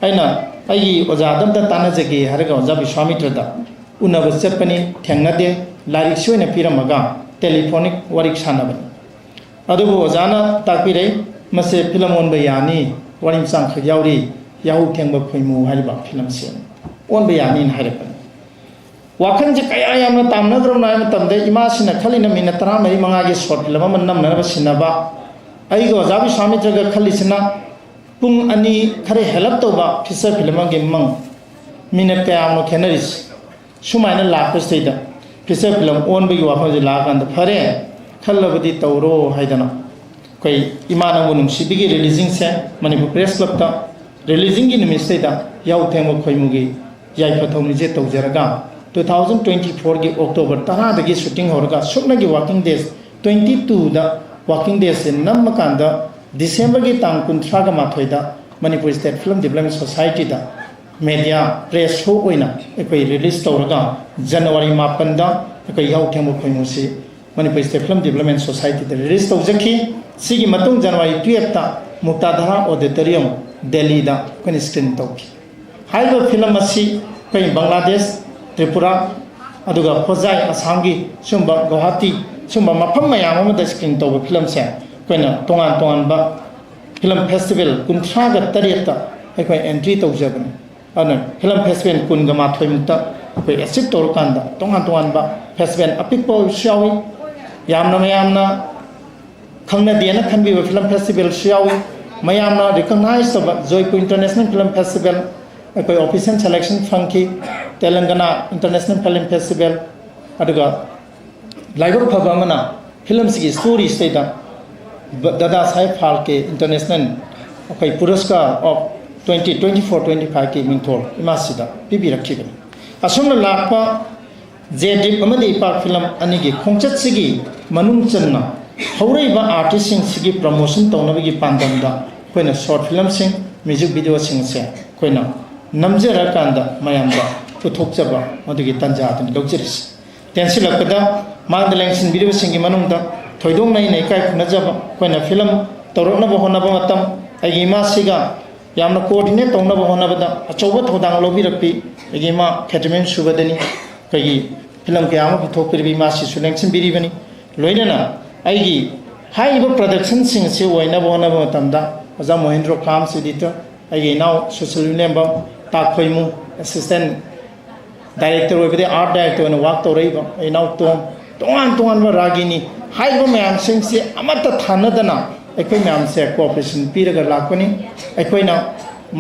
ꯑꯩꯅ ꯑꯩꯒꯤ ꯑꯣꯖꯥꯗ ꯑꯝꯇ ꯇꯥꯟꯅꯖꯒꯦ ꯍꯥꯏꯔꯒ ꯑꯣꯖꯥ ꯕꯤꯁ꯭ꯋꯥꯃꯤꯇ꯭ꯔꯗ ꯎꯅꯕ ꯆꯠꯄꯅꯤ ꯊꯦꯡꯅꯗꯦ ꯂꯥꯏꯔꯤꯛꯁꯤ ꯑꯣꯏꯅ ꯄꯤꯔꯝꯃꯒ ꯇꯦꯂꯤꯐꯣनिꯛ ꯋꯥꯔꯤ ꯁꯥꯟꯅꯕꯅꯤ ꯑꯗꯨꯕꯨ ꯑꯣꯖꯥꯅ ꯇꯥꯛꯄꯤꯔꯦ ꯃꯁꯦ ꯐꯤꯂꯝ ꯑꯣꯟꯕ ꯌꯥꯅꯤ ꯋꯥꯔꯤ ꯃꯆꯥꯈꯛ ꯌꯥꯎꯔꯤ ꯌꯥꯍꯧ ꯊꯦꯡꯕ ꯈꯣꯏꯃꯨ ꯍꯥꯏꯔꯤꯕ ꯐꯤꯂꯝꯁꯤ ꯑꯣꯟꯕ ꯌꯥꯅꯤꯅ ꯍꯥꯏꯔꯛꯄꯅꯤ ꯋꯥꯈꯜꯁꯦ ꯀꯌꯥ ꯌꯥꯝꯅ ꯇꯥꯝꯅꯈ꯭ꯔꯕꯅꯣ ꯍꯥꯏꯕ ꯃꯇꯝꯗ ꯏꯃꯥꯁꯤꯅ ꯈꯜꯂꯤꯅ ꯃꯤꯅꯠ 14-5ꯒꯤ ꯁꯣꯔꯠ ꯐꯤꯂꯝ ꯑꯃ ꯅꯝꯅꯅꯕ ꯁꯤꯟꯅꯕ ꯑꯩꯒ ꯑꯣꯖꯥ ꯕꯤꯁ꯭ꯋꯥꯃꯤꯇ꯭ꯔꯒ ꯈꯜꯂꯤꯁꯤꯅ ꯄꯨꯡ 2 ꯈꯔ ꯍꯦꯜꯂꯞ ꯇꯧꯕ ꯐꯤꯆꯔ ꯐꯤꯂꯝ ꯑꯃꯒꯤ ꯃꯃꯜ ꯃꯤꯅꯠ ꯀꯌꯥꯃꯨꯛ ꯈꯦꯠꯅꯔꯤꯁꯤ ꯁꯨꯃꯥꯏꯅ ꯂꯥꯛꯄꯁꯤꯗ ꯐꯤꯆꯔ ꯐꯤꯂꯝ ꯑꯣꯟꯕꯒꯤ ꯋꯥꯐꯝꯁꯦ ꯂꯥꯛꯑꯀꯥꯟꯗ ꯐꯔꯦ ꯈꯜꯂꯕꯗꯤ ꯇꯧꯔꯣ ꯍꯥꯏꯗꯅ ꯑꯩꯈꯣꯏ ꯏꯃꯥꯅꯕꯨ ꯅꯨꯡꯁꯤꯕꯤꯒꯤ ꯔꯤꯂꯤꯖꯤꯡꯁꯦ ꯃꯅꯤꯄꯨꯔ ꯄ꯭ꯔꯦꯁ ꯀ꯭ꯂꯕꯇ ꯔꯤꯂꯤꯖꯤꯡꯒꯤ ꯅꯨꯃꯤꯠꯁꯤꯗ ꯌꯥꯍꯧ ꯊꯦꯡꯕ ꯈꯣꯏꯃꯨꯒꯤ ꯌꯥꯏꯐ ꯊꯧꯅꯤꯁꯦ ꯇꯧꯖꯔꯒ 2024ꯒꯤ ꯑꯣꯛꯇꯣꯕꯔ 10ꯗꯒꯤ ꯁꯨꯇꯤꯡ ꯍꯧꯔꯒ ꯁꯨꯞꯅꯒꯤ ꯋꯥꯔꯀꯤꯡ ꯗꯦꯖ 22ꯗ ꯋꯥꯔꯀꯤꯡ ꯗꯦꯖꯁꯦ ꯅꯝꯃꯀꯥꯟꯗ ꯗꯤꯁꯦꯝꯕꯔꯒꯤ ꯇꯥꯡ 31ꯗ ꯃꯅꯤꯄꯨꯔ ꯁ꯭ꯇꯦꯠ ꯐꯤꯂꯝ ꯗꯤꯕꯦꯂꯞꯃꯦꯟ ꯁꯣꯁꯥꯏꯇꯤꯗ ꯃꯦꯗꯤꯌꯥ ꯄ꯭ꯔꯦꯁ ꯁꯣ ꯑꯣꯏꯅ ꯑꯩꯈꯣꯏ ꯔꯤꯂꯤꯁ ꯇꯧꯔꯒ ꯖꯅꯋꯥꯔꯤ 9ꯗ ꯑꯩꯈꯣꯏ ꯌꯥꯍꯧ ꯊꯦꯡꯕ ꯈꯣꯏꯃꯨꯁꯤ ꯃꯅꯤꯄꯨꯔ ꯁ꯭ꯇꯦꯠ ꯐꯤꯂꯝ ꯗꯤꯕꯦꯂꯞꯃꯦꯟ ꯁꯣꯁꯥꯏꯇꯤꯗ ꯔꯤꯂꯤꯁ ꯇꯧꯖꯈꯤ ꯁꯤꯒꯤ ꯃꯇꯨꯡ ꯖꯅꯋꯥꯔꯤ 12ꯗ ꯃꯨꯛꯇꯥꯙꯥꯔꯥ ꯑꯣꯗꯤꯇꯣꯔꯤꯌꯝ ꯗꯦꯜꯂꯤꯗ ꯑꯩꯈꯣꯏꯅ ꯁ꯭ꯀ꯭ꯔꯤꯟ ꯇꯧꯈꯤ ꯍꯥꯏꯔꯤꯕ ꯐꯤꯂꯝ ꯑꯁꯤ ꯑꯩꯈꯣꯏ ꯕꯪꯒ꯭ꯂꯥꯗꯦꯁ ꯇ꯭ꯔꯤꯄꯨꯔꯥ ꯑꯗꯨꯒ ꯍꯣꯖꯥꯏ ꯑꯁꯥꯝꯒꯤ ꯁꯨꯝꯕ ꯒꯧꯍꯥꯇꯤ ꯁꯨꯝꯕ ꯃꯐꯝ ꯃꯌꯥꯝ ꯑꯃꯗ ꯁ꯭ꯀ꯭ꯔꯤꯟ ꯇꯧꯕ ꯐꯤꯂꯝꯁꯦ ꯑꯩꯈꯣꯏꯅ ꯇꯣꯉꯥꯟ ꯇꯣꯉꯥꯟꯕ ꯐꯤꯂꯝ ꯐꯦꯁꯇꯤꯚꯦꯜ 38ꯇ ꯑꯩꯈꯣꯏ ꯑꯦꯟꯇ꯭ꯔꯤ ꯇꯧꯖꯕꯅꯤ ꯑꯗꯨꯅ ꯐꯤꯂꯝ ꯐꯦꯁꯇꯤꯚꯦꯜ 12ꯃꯨꯛꯇ ꯑꯩꯈꯣꯏ ꯑꯦꯆꯤꯞ ꯇꯧꯔꯀꯥꯟꯗ ꯇꯣꯉꯥꯟ ꯇꯣꯉꯥꯟꯕ ꯐꯦꯁꯇꯤꯚꯦꯜ ꯑꯄꯤꯛꯄ ꯑꯣꯏꯕꯁꯨ ꯌꯥꯎꯏ ꯌꯥꯝꯅ ꯃꯌꯥꯝꯅ ꯈꯪꯅꯗꯦꯅ ꯈꯟꯕꯤꯕ ꯐꯤꯂꯝ ꯐꯦꯁꯇꯤꯚꯦꯜꯁꯨ ꯌꯥꯎꯏ ꯃꯌꯥꯝꯅ ꯔꯤꯀꯛꯅꯥꯏꯖ ꯇꯧꯕ ꯖꯣꯏꯄꯨꯔ ꯏꯟꯇꯔꯅꯦꯁꯅꯦꯜ ꯐꯤꯂꯝ ꯐꯦꯁꯇꯤꯚꯦꯜ ꯑꯩꯈꯣꯏ ꯑꯣꯐꯤꯁꯤꯌꯦꯜ ꯁꯦꯂꯦꯛꯁꯟ ꯐꯪꯈꯤ ꯇꯦꯂꯪꯒꯅꯥ ꯏꯟꯇꯔꯅꯦꯁꯅꯦल फिल्म फेस्टिवल अदुगा लाइबक फब अमना फिल्मसिगी स्टोरीसैदा दादा साहेब फाल्के इंटरनेशनल अखै पुरस्कार ऑफ 2024-25 की मिंथोल इमासिदा पिबिरखिबनि असमना लापा जेडिप अमदि पाक फिल्म अनिगी खोंचतसिगी मनुंग चन्ना हौरैबा आर्टिस्टसिंग सिगी प्रमोशन तौनबगी पांदमदा कोइना शॉर्ट फिल्म सिंग म्यूजिक वीडियो सिंग से कोइना नमजरकांदा मयामदा पुथोकजबा मदुगी तंजादन लौजरिस तेंसिलकदा मांगद लेंसिन वीडियो सिंगी मनुंगदा थोइदोंग नै नै काय खुनजबा कोइना फिल्म तौरकनबा होनबा मतम अगी मासिगा यामना कोऑर्डिनेट तौनबा होनबदा अचौबा थौदांग लोबिरपी अगी मा खेटमेन सुबदनी कगी फिल्म के आमा पुथोकपिरबी मासि सुलेंसिन बिरिबनी लोइनना अगी हाइबा प्रोडक्शन सिंग से ओइनबा होनबा मतमदा अजा महेंद्र काम एडिटर अगी नाउ सोशल नेम्बा ताखोइमु असिस्टेंट डायरेक्टर ओइबदे आर्ट डायरेक्टर ओइना वर्क तौरैबा अई नाउ तोंगान तोंगान रागिनी हाइबा मयाम सिंग से अमत थानदना अखोइ मयाम से कोऑपरेशन पीरगा लाकनी अखोइना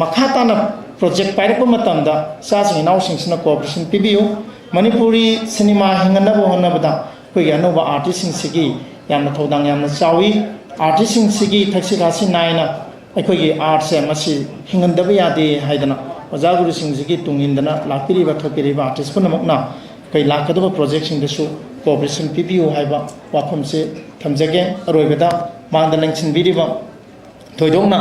मखाताना प्रोजेक्ट पाइरप मतमदा सासिंग नाउ सिंगसिना कोऑपरेशन पीबियु मणिपुरी सिनेमा हिंगनबो होनबदा अखोइ अनोबा आर्टिस्ट सिंगसिगी यामना थौदांग यामना चावी आर्टिस्ट सिंगसिगी थक्सि खासि नायना अखोइ आर्ट से मसि हिंगनदबा यादे हाइदना ओजा गुरु सिंगसिगी तुंगिंदना लापिरिबा थोपिरिबा आर्टिस्ट पुनमकना कई लाखदबा प्रोजेक्ट सिंगदसु कोऑपरेशन पीबियु हाइबा वाफम से थमजगे अरोइबदा मांगद लेंसिन बिरिबा थोइदोंना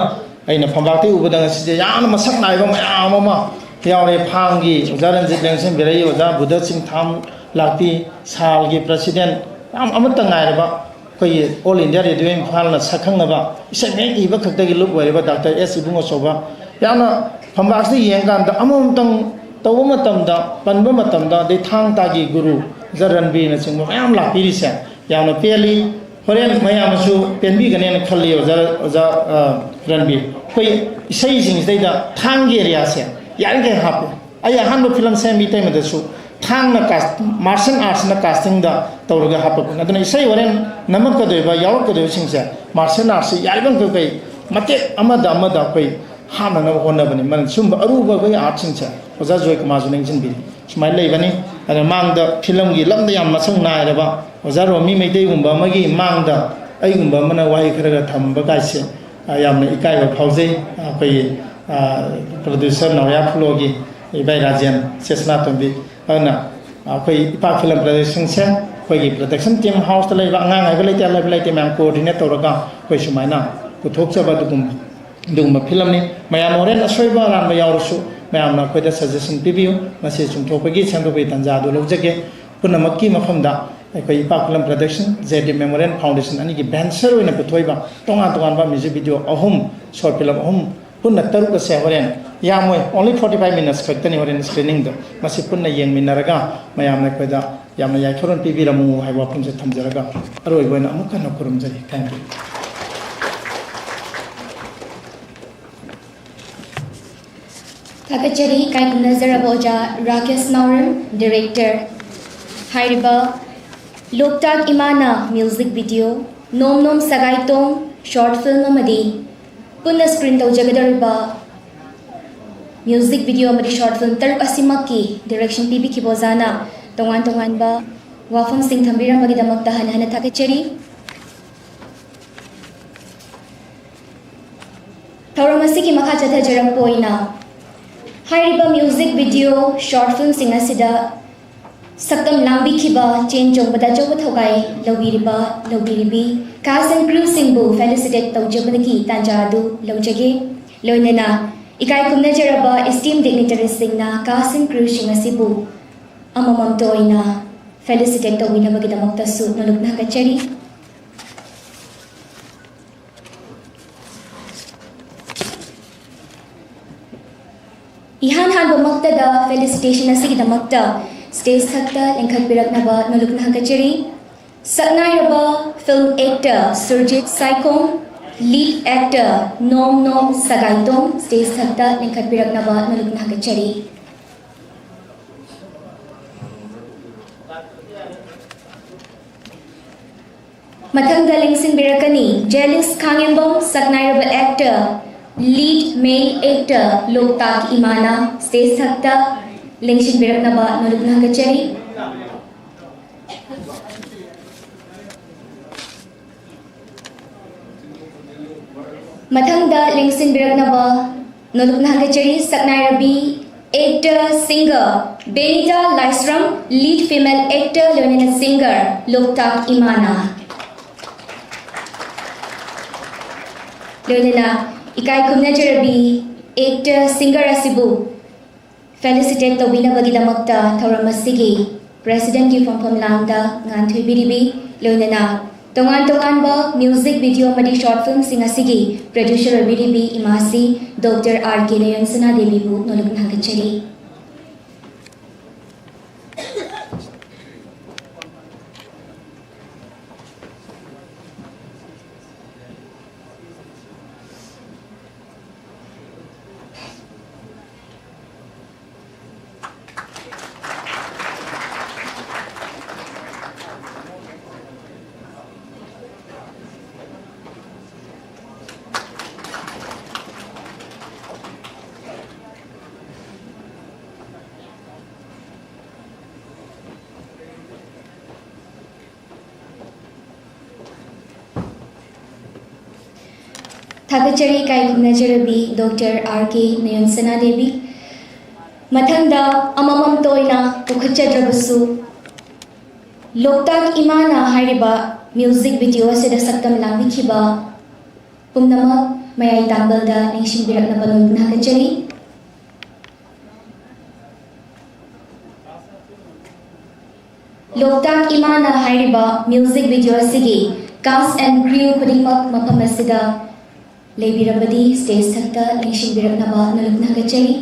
अइना फंबाक्ति उबदा सिजे यान मसक नाइबा मयाम अमा यावरे फांगी ओजा रंजित लेंसिन बिरई ओजा बुद्ध सिंह थाम लापी सालगी प्रेसिडेंट याम अमत नाइरबा कोई ऑल इंडिया रेडियो इम्फालना सखंगबा इसमें इबा खक्तगी लुक वरिबा डॉक्टर एस इबुंगो सोबा याना फंबाक्ति येंगांदा अममतंग तौबा मतमदा पनबा मतमदा दे थांग तागी गुरु जरनबी न सिंह मयाम लापिरिसे याना पेली होरेन मयामसु पेनबी गनेन खल्ली ओजा रनबी कोई इसई जिंगदैदा थांगी एरिया से यारगे हापे आई अहान फिल्म सेमी टाइमदसु थांगना कास्ट मार्शल आर्ट्स ना कास्टिंग दा तौरगा हापक अदना इसई होरेन नमकदोबा यावकदो सिंगसे मार्शल आर्ट्स यारबन कोई मते अमदा कोई हाना होनबनी मन सुम अरुबा कोई आर्ट सिंगसे ओजा जोय कमाजु नेंजिनबी सुमाय लेबनी अदना मांगदा फिल्म गी लमदा याम मसंग नायरबा ओजा रोमी मैदैगुंबा मगी मांगदा अइगुंबा मना वाहि खरगा थंबा गाइसे यामना इकायबा फावजै कोई प्रोड्यूसर नवया फुलोगी इबाई राजेन सेसना तंबी अना कोई इपा फिल्म प्रोडक्शन से कोई प्रोडक्शन टीम हाउस त लेबा अंगांग आइबा लेते मैम कोऑर्डिनेट तौरगा कोई सुमायना पुथोकजबा दुगुम दुगुम्बा फिल्म ने मयाम होरेन असोइबा रानबा यावरसु मयामना खोइदा सजेशन पिबियु मसे चुंथोपगी संगबे तंजादु लौजगे पुनमक्की मफमदा अखोइ इपाक film production JD memorial foundation अनि की बेंसर ओइना पुथोइबा तोंगा तोंगानबा म्यूजिक वीडियो अहुम शॉर्ट फिल्म अहुम पुन्ना तरुक से होरेन यामोय ओनली 45 मिनट्स खक्तनी होरेन स्क्रीनिंग दो मसे पुन्ना येंगमिनरगा मयामना खोइदा यामना याखोरन पिबिरमु हाइ वाफम से थमजरगा अरोइबोइना अमुका नखुरुम जरी थैंक यू थागचरी कायकुम नजरब ओजा राकेश नावरम डायरेक्टर हाइरिबा लोकताक इमाना म्यूजिक वीडियो नोम नोम सगाइतों शॉर्ट फिल्म अमदी पुनः स्क्रीन तौजगदरिबा म्यूजिक वीडियो अमदी शॉर्ट फिल्म तरुक असिमकी डायरेक्शन पीबी खिबोजाना तोंगान तोंगानबा वाफम सिंह थंबिरमगीदमक्ता हनहन थागचरी थौरमसी की मखा चथजरमपोइना हाइरिबा music video short film Singh असिदा सकम लांबिखिबा चेन चोंबदा चौब थौगाई लौबिरिबी कास्ट एंड क्रू सिंबु फेलिसिटेट तौजबदगी तांजादु लौजगे लोइनना इकाई कुमनजरबा esteem dignitary सिंगना cast and crew सिंह असिबु अममम तोइना फेलिसिटेट तौबिनबगीदमक्तसु नलुकना कचरी इहान हान बमक्तदा फेलिसिटेशन असिगिदमक्ता स्टेज थक्ता लेंखटबिरकनबा नलुकना हकचरी सकनाइरबा film actor Surjit Saikhom lead actor नोम नोम सगाइतोम स्टेज थक्ता लेंखटबिरकनबा नलुकना हकचरी मथंगदा लेंसिनबिरकनी जेलिस खांगेंबोम सकनाइरबा actor lead male actor Loktak Imana stage थक्ता लेंशिन बिरकनबा नलुकना हकचरी मथंगदा लेंशिन बिरकनबा नलुकना हकचरी सकनाइरबी actor singer Benita Laishram lead female actor लोनिना सिंगर लोकताक इमाना लोनिना इकाई कुमनजरबी एक्टर सिंगर असिबु फेलिसिटेट तौबिनबगीदमक्ता थौरमसिगी प्रेसिडेंट की फमफम लांगदा nganthoi लोइनना तोंगान तोंगानबा म्यूजिक वीडियो मदी शॉर्ट फिल्म सिंग असिगी प्रोड्यूसर बिरिबी इमासी डॉक्टर आर के नयनसना देवी बु नलुकना हकचरी थागचरी काई नजरबी डॉक्टर आर के नयनसना देवी मथंगदा अममम तोइना पुखचद्रबसु लोकताक इमाना हाइरिबा म्यूजिक वीडियो असेदा सक्तम लांबिखिबा पुमनमक मयाई तांगलदा नेशिन बिरकनबा नलुकना हकचरी लोकताक इमाना हाइरिबा म्यूजिक वीडियो असिगी कास्ट एंड क्रू खुदिमक मफम असिदा लेबिरबदी स्टेज थक्ता लेंशिन बिरकनबा नलुकना हकचरी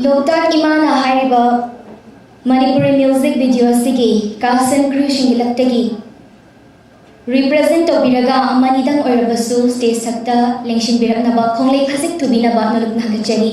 लोकताक इमाना हाइरिबा मणिपुरी म्यूजिक वीडियो असिगी कास्ट एंड क्रू शिंगिलक्तगी रिप्रेजेंट तौबिरगा अमनिदंग ओइरबसु स्टेज थक्ता लेंशिन बिरकनबा खोंगले खसिक तुबिनबा नलुकना हकचरी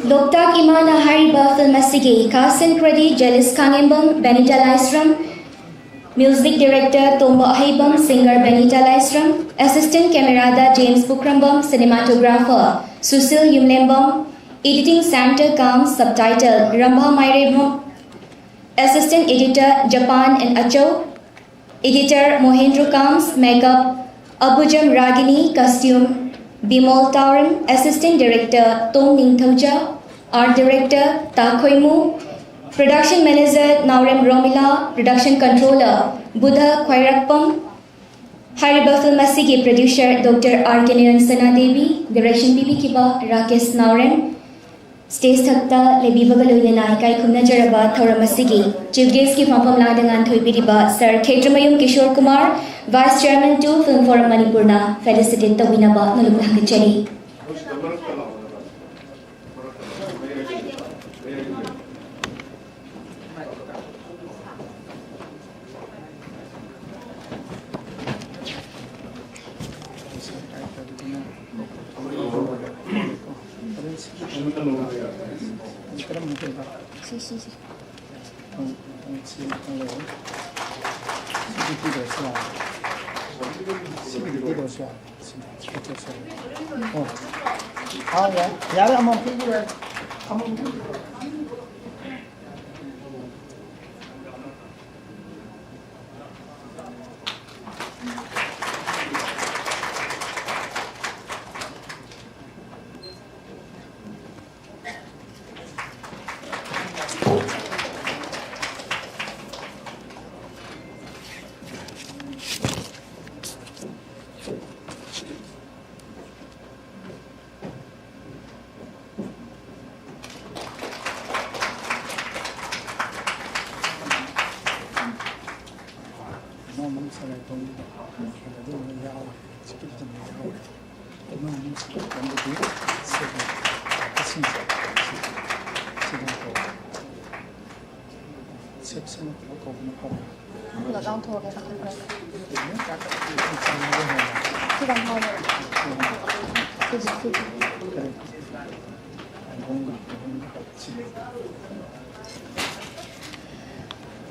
लोकताक इमाना हाइरिबा फिल्म असिगी cast and credit Jelish Khangembam Benita Laishram Music Director Tomba Ahibam, Singer Benita Laisram, Assistant Camerada James Bukrambam, Cinematographer Susil Yumlembam, Editing Santa Kam, Subtitle Rambha Mairebam, Assistant Editor Japan and Acho, Editor Mohendra Kams, Makeup Abujam Ragini, Costume Bimol Tauram, Assistant Director Tom Ningthoja, Art Director Takhoimu, Production Manager Naurem Romila, Production Controller Buddha Khwairakpam, Hariba Film Masigi Producer Dr. R. Keniran Sana Devi, Direction Bibi Kiba Rakesh Naurem, Stage Thakta Lebi Bagaloy Naikai Kumna Jaraba Thora Masigi, Chief Guest Ki Pampam Ladangan Thoibiriba, Sir Ketramayum Kishore Kumar, Vice Chairman 2 Film Forum Manipurna, Felicitate Tawinaba Naluknakachari.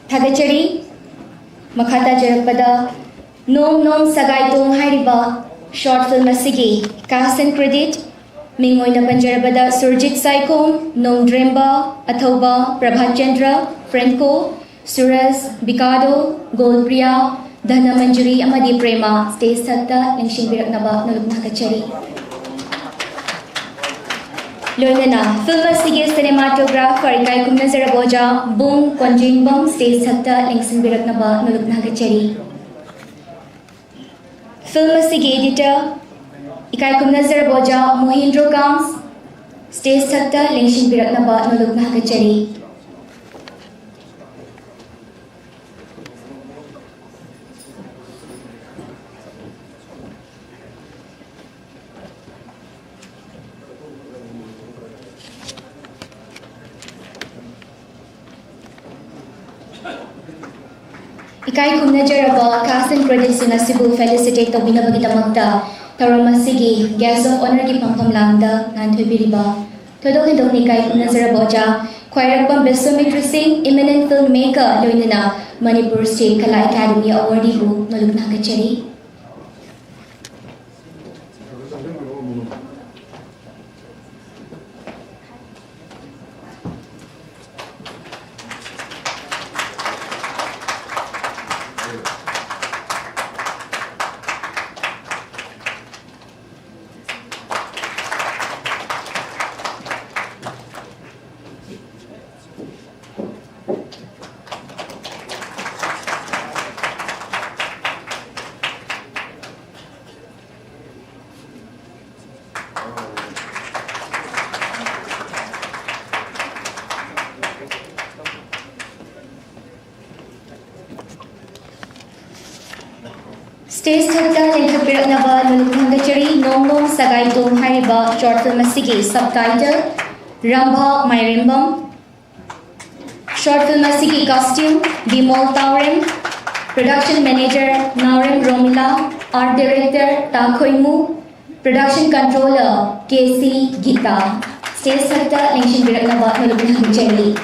Thagachari Makhata Jarabada Nom Nom Sagai Tong Hairiba Short Film Asigi Cast and Credit Mingoina Panjarabada Surjit Saikom Nom Dremba Athoba Prabhat Chandra Franco Suras Bikado Goldpriya Dhana Manjuri Amadi Prema Stage Thakta Lengshin Biraknaba Naluknakachari Loinana Film Asigi Cinematographer Kai Kumna Zaraboja Boom Konjingbam Stage Thakta Lengshin Biraknaba Naluknakachari Film Asigi Editor Ikai Kumna Zaraboja Mohindro Kams Stage Thakta Lengshin Biraknaba Naluknakachari Ikai Kumna Jaraba Cast and Credits in Asibu Felicitate Tawinabagitamakta Taramasigi Guest of Honor Ki Pampam Lambda Nantubiriba Todok and Doni Kai Kumna Zaraboja Khwairakpam Biswamitra Singh Eminent Filmmaker Loinana Manipur State Kala Academy Awardee Bu Naluknakachari Stage Thakta Lengkap Biraknaba Naluknakachari Nom Nom Sagai Tong Hairiba Short Film Asigi Subtitle Rambha Mairembam Short Film Asigi Costume Bimol Taurem Production Manager Naurem Romila Art Director Takhoimu Production Controller KC Gita Stage Thakta Lengshin Biraknaba Naluknakachari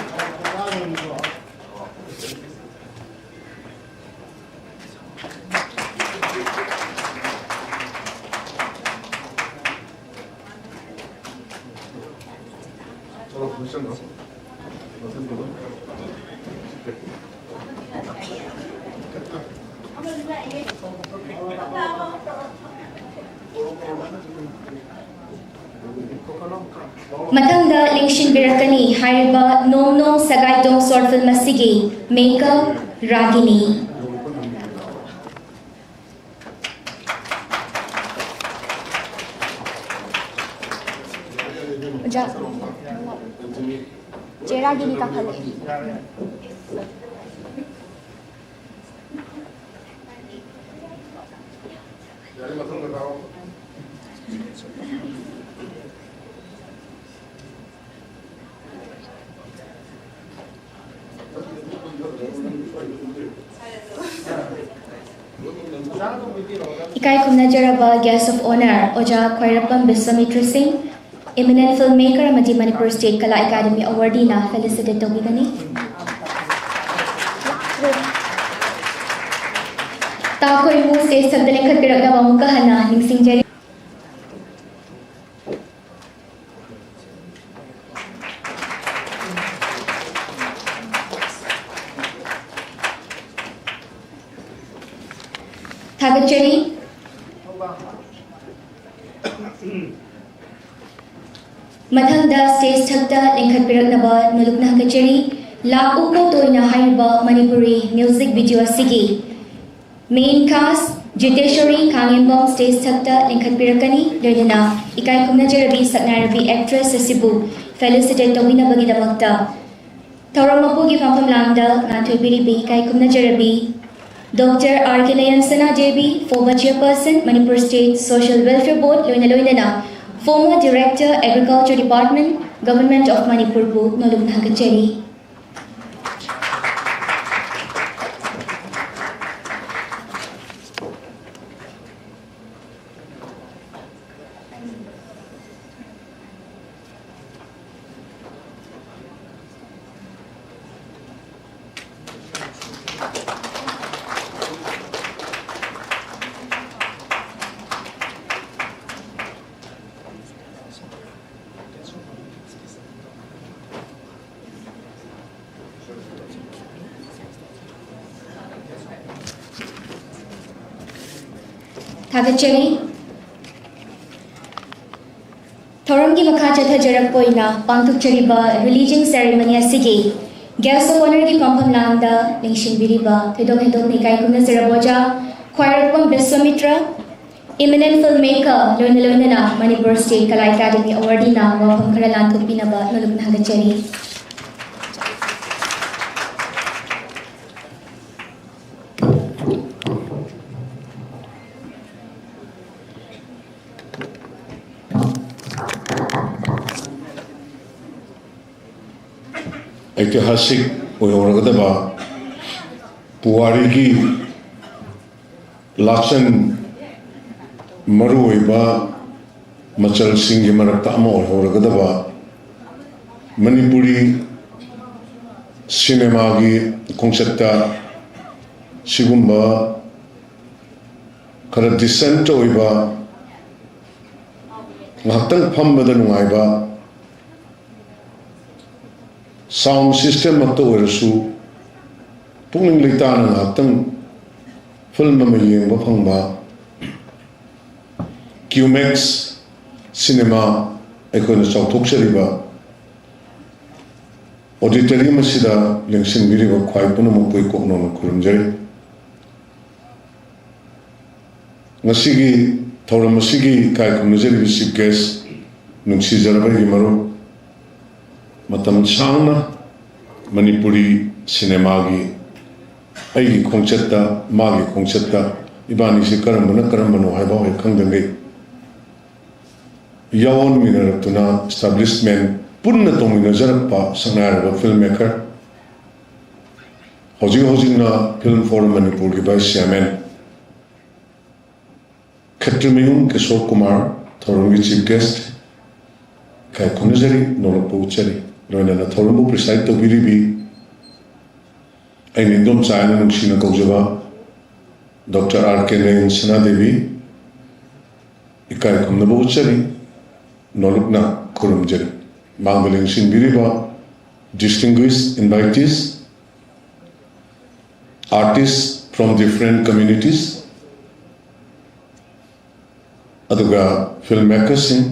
Matangda Lingshinbirakani Hariba Nom Nom Sagaitong Short Film Asigi Makeup Ragini. Ja. Ragini ka phale. Ikai Kumnajaraba Guest of Honor Oja Khairapam Biswamitra Singh, Eminent Filmmaker amadi Manipur State Kala Academy Awardee na felicitate tawibani. Takoy mo stage sa dalingkat piragna mamukahana ningsingjari. Thagachari Mathangda stage thakta lengkhat piragna nulukna hagachari Laku ko toina haiba Manipuri music video asigi main cast Jiteshwari Kangimbong stage thakta lengkhat pirakani loina ikai kumnajarabi saknarabi actress asibu felicitate tawina bagidamakta Tauramapugi Pampam Langda Nanthoibiri Bi Ikai Kumnajarabi Dr. R.K. Layansana JB, former chairperson, Manipur State Social Welfare Board, Loina, former director, Agriculture Department, Government of Manipur Board, Noluk Nagacheri. Thagachari Thorongi Makha Chathajarakpoina Pangtukchariba Releasing Ceremony Asigi Guest of Honor Gi Pampam Langda Lingshinbiriba Thedok Nikai Kumnajaraboja Khairatpam Biswamitra Eminent Filmmaker Loina Manipur State Kala Academy Awardee na Wapam Karalan Tupinaba Noluk Nagachari. ऐतिहासिक ओयोरगदबा पुवारी की Larsen मरुइबा मचल सिंह की मरकता अमा ओयोरगदबा Manipuri cinema की खोंगसत्ता सिगुम्बा खरा decent ओइबा ngahaktan phambada nungaiba sound system atto orasu pungling leitana ngahaktan film ma yengba phangba QMax cinema ekona chauthokchariba auditorium asida lengsing biriba khwai punamo koi kokno khurumjari ngasigi Thauramashigi kai kumnajari chief guest nungsi jarabagi maru matam sangna Manipuri cinema gi aigi khongchatta magi khongchatta ibani se karambano haiba hoi khangdangai yawn minaratuna establishment punna tomina jarappa sanaraba filmmaker hojing film forum Manipur gi vice chairman Khatrumiyum Kishore Kumar, Thorongi chief guest, Kai Kumnajari, Nolakpo Uchari, Loina Thorongo preside to Biribi, Ainindom China Nungshina Kaujaba, Dr. R.K. Layansana Devi, Ikai Kumnabo Uchari, Nolukna Kurumjari. Mangbaling Sinbiriba, distinguished invitees, artists from different communities, aduga filmmakers,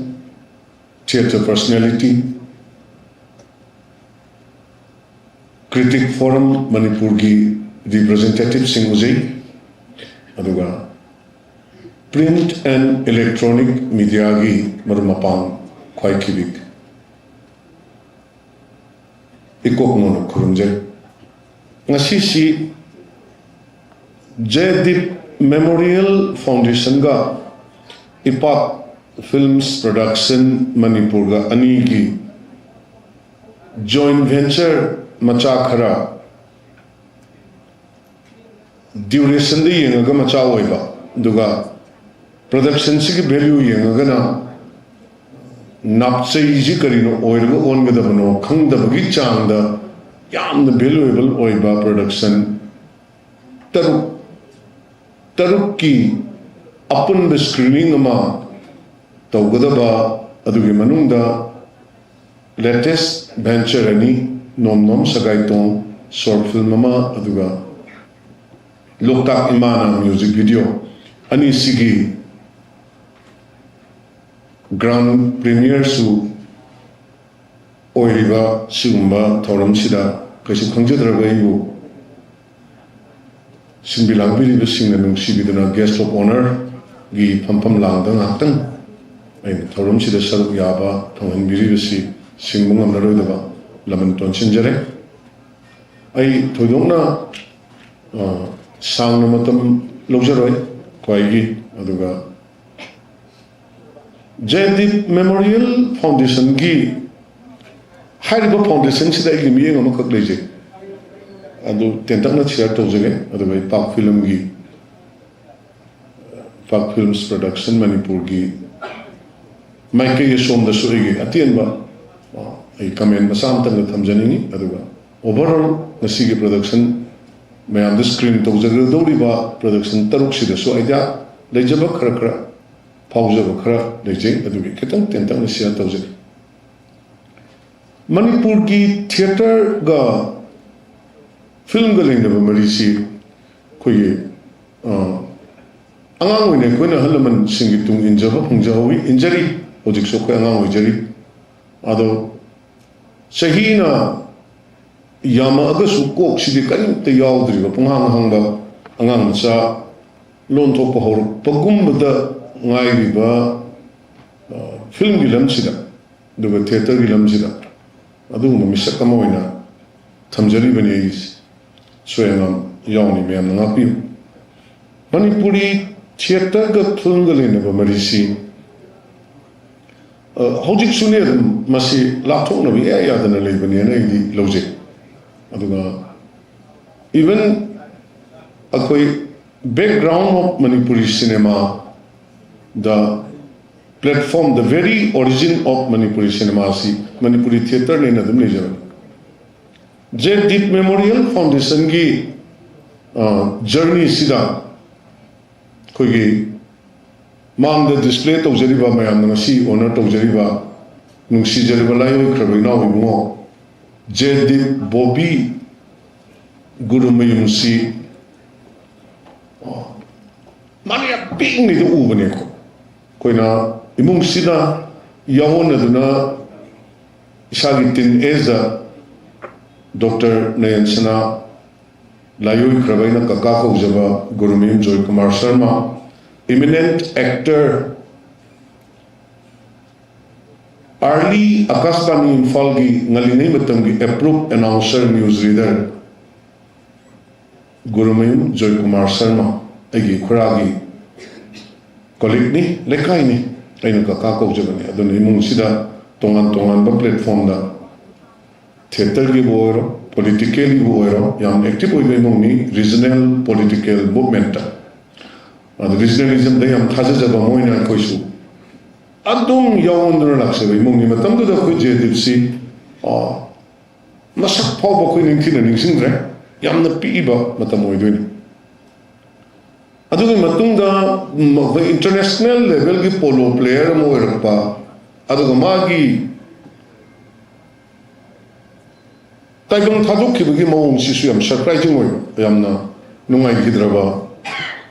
theatre personality, critic forum Manipur gi representatives sing ujai, aduga print and electronic media gi marumapang khwai khibik ikok non khurumjai ngasi si Jaydeep Memorial Foundation ga Ipak Films Production Manipur ga ani gi joint venture macha khara duration de yenga macha oiba duga production sigi value yenga na napchai ji karino oirga onga bano khangda bagi changda yamna valuable oiba production taruk ki upon the screening ama tawgadaba adugi manungda latest venture ani nom sagaitong short film ama aduga Loktak Imana music video ani sigi grand premiere su oiriba sigumba thoram sida kaisi khangjadraga ibu sinbilang biriba singna nungsibiduna guest of honor gi pampam langda ngakhtang ai thoram sida saruk yaba thongan biriba si singbung amnaroidaba laman ton sinjare ai thoidongna sang matam lojaroi kwaigi aduga Jaydeep Memorial Foundation gi hariba foundation sida gi miyeng amakak leje adu tentakna share tawjage adu bai Pak film gi Pak Films Production Manipur gi maike yeshom da suigi atienba ai comment masam tang thamjani aduga overall nasi gi production mayam the screen tawjage doriba production taruk sida so idea lejaba khara khara paujaba khara leje adugi ketang tentang share tawjage Manipur ki theater ga film ga lengna mari si khoi angang oine koina halaman singitung injaba phungjawi injury ojik so khoi angang ojari ado sahina yama aga su kok sidi kan te yaudri ba punghang hangba angang cha lon thok pa hor pagum da ngai ri ba film gilam sida duga theater gilam sida adu misak kama oina thamjari bani is soyam yawni mem nga pi Manipuri theater ga film ga lena ba marisi hojik sunir masi lapthok na bi ya dana le bani na idi loje aduga even akoi background of Manipuri cinema the platform the very origin of Manipuri cinema si Manipuri theater ne na dum le jaban Jaydeep Memorial Foundation gi journey sida khogi mang the display tawjariba mayam na si honor tawjariba nungsi jariba layo khrabina ho Jaydeep Bobby Gurumayum si Mania ping ni u bane ko koina imung sida yawon aduna isagi tin eza Dr. Nayansana Layoy Krabaina Kaka Ujaba Gurumayum Joy Kumar Sharma eminent actor early Akashbani Imphal gi ngalini matam gi approved announcer news reader Gurumayum Joy Kumar Sharma agi khuragi colleague ni lekai ni aina ka ka ko jabani adun imung sida tongan ba platform da theater gi boiro politically boiro yam active oi imung ni regional political movement ad regionalism da yam thaja jaba moina koisu adung yawon lakse imung ni matam da ko Jaydeep si masak pho ba ko ning tin ning singre yam na pi ba matam oi doini adugi matungda international level ki polo player mo erpa aduga magi ताइबम थादोखिबगी मओंगसिसु yam surprising ओय यामना नुंगाइगिद्रबा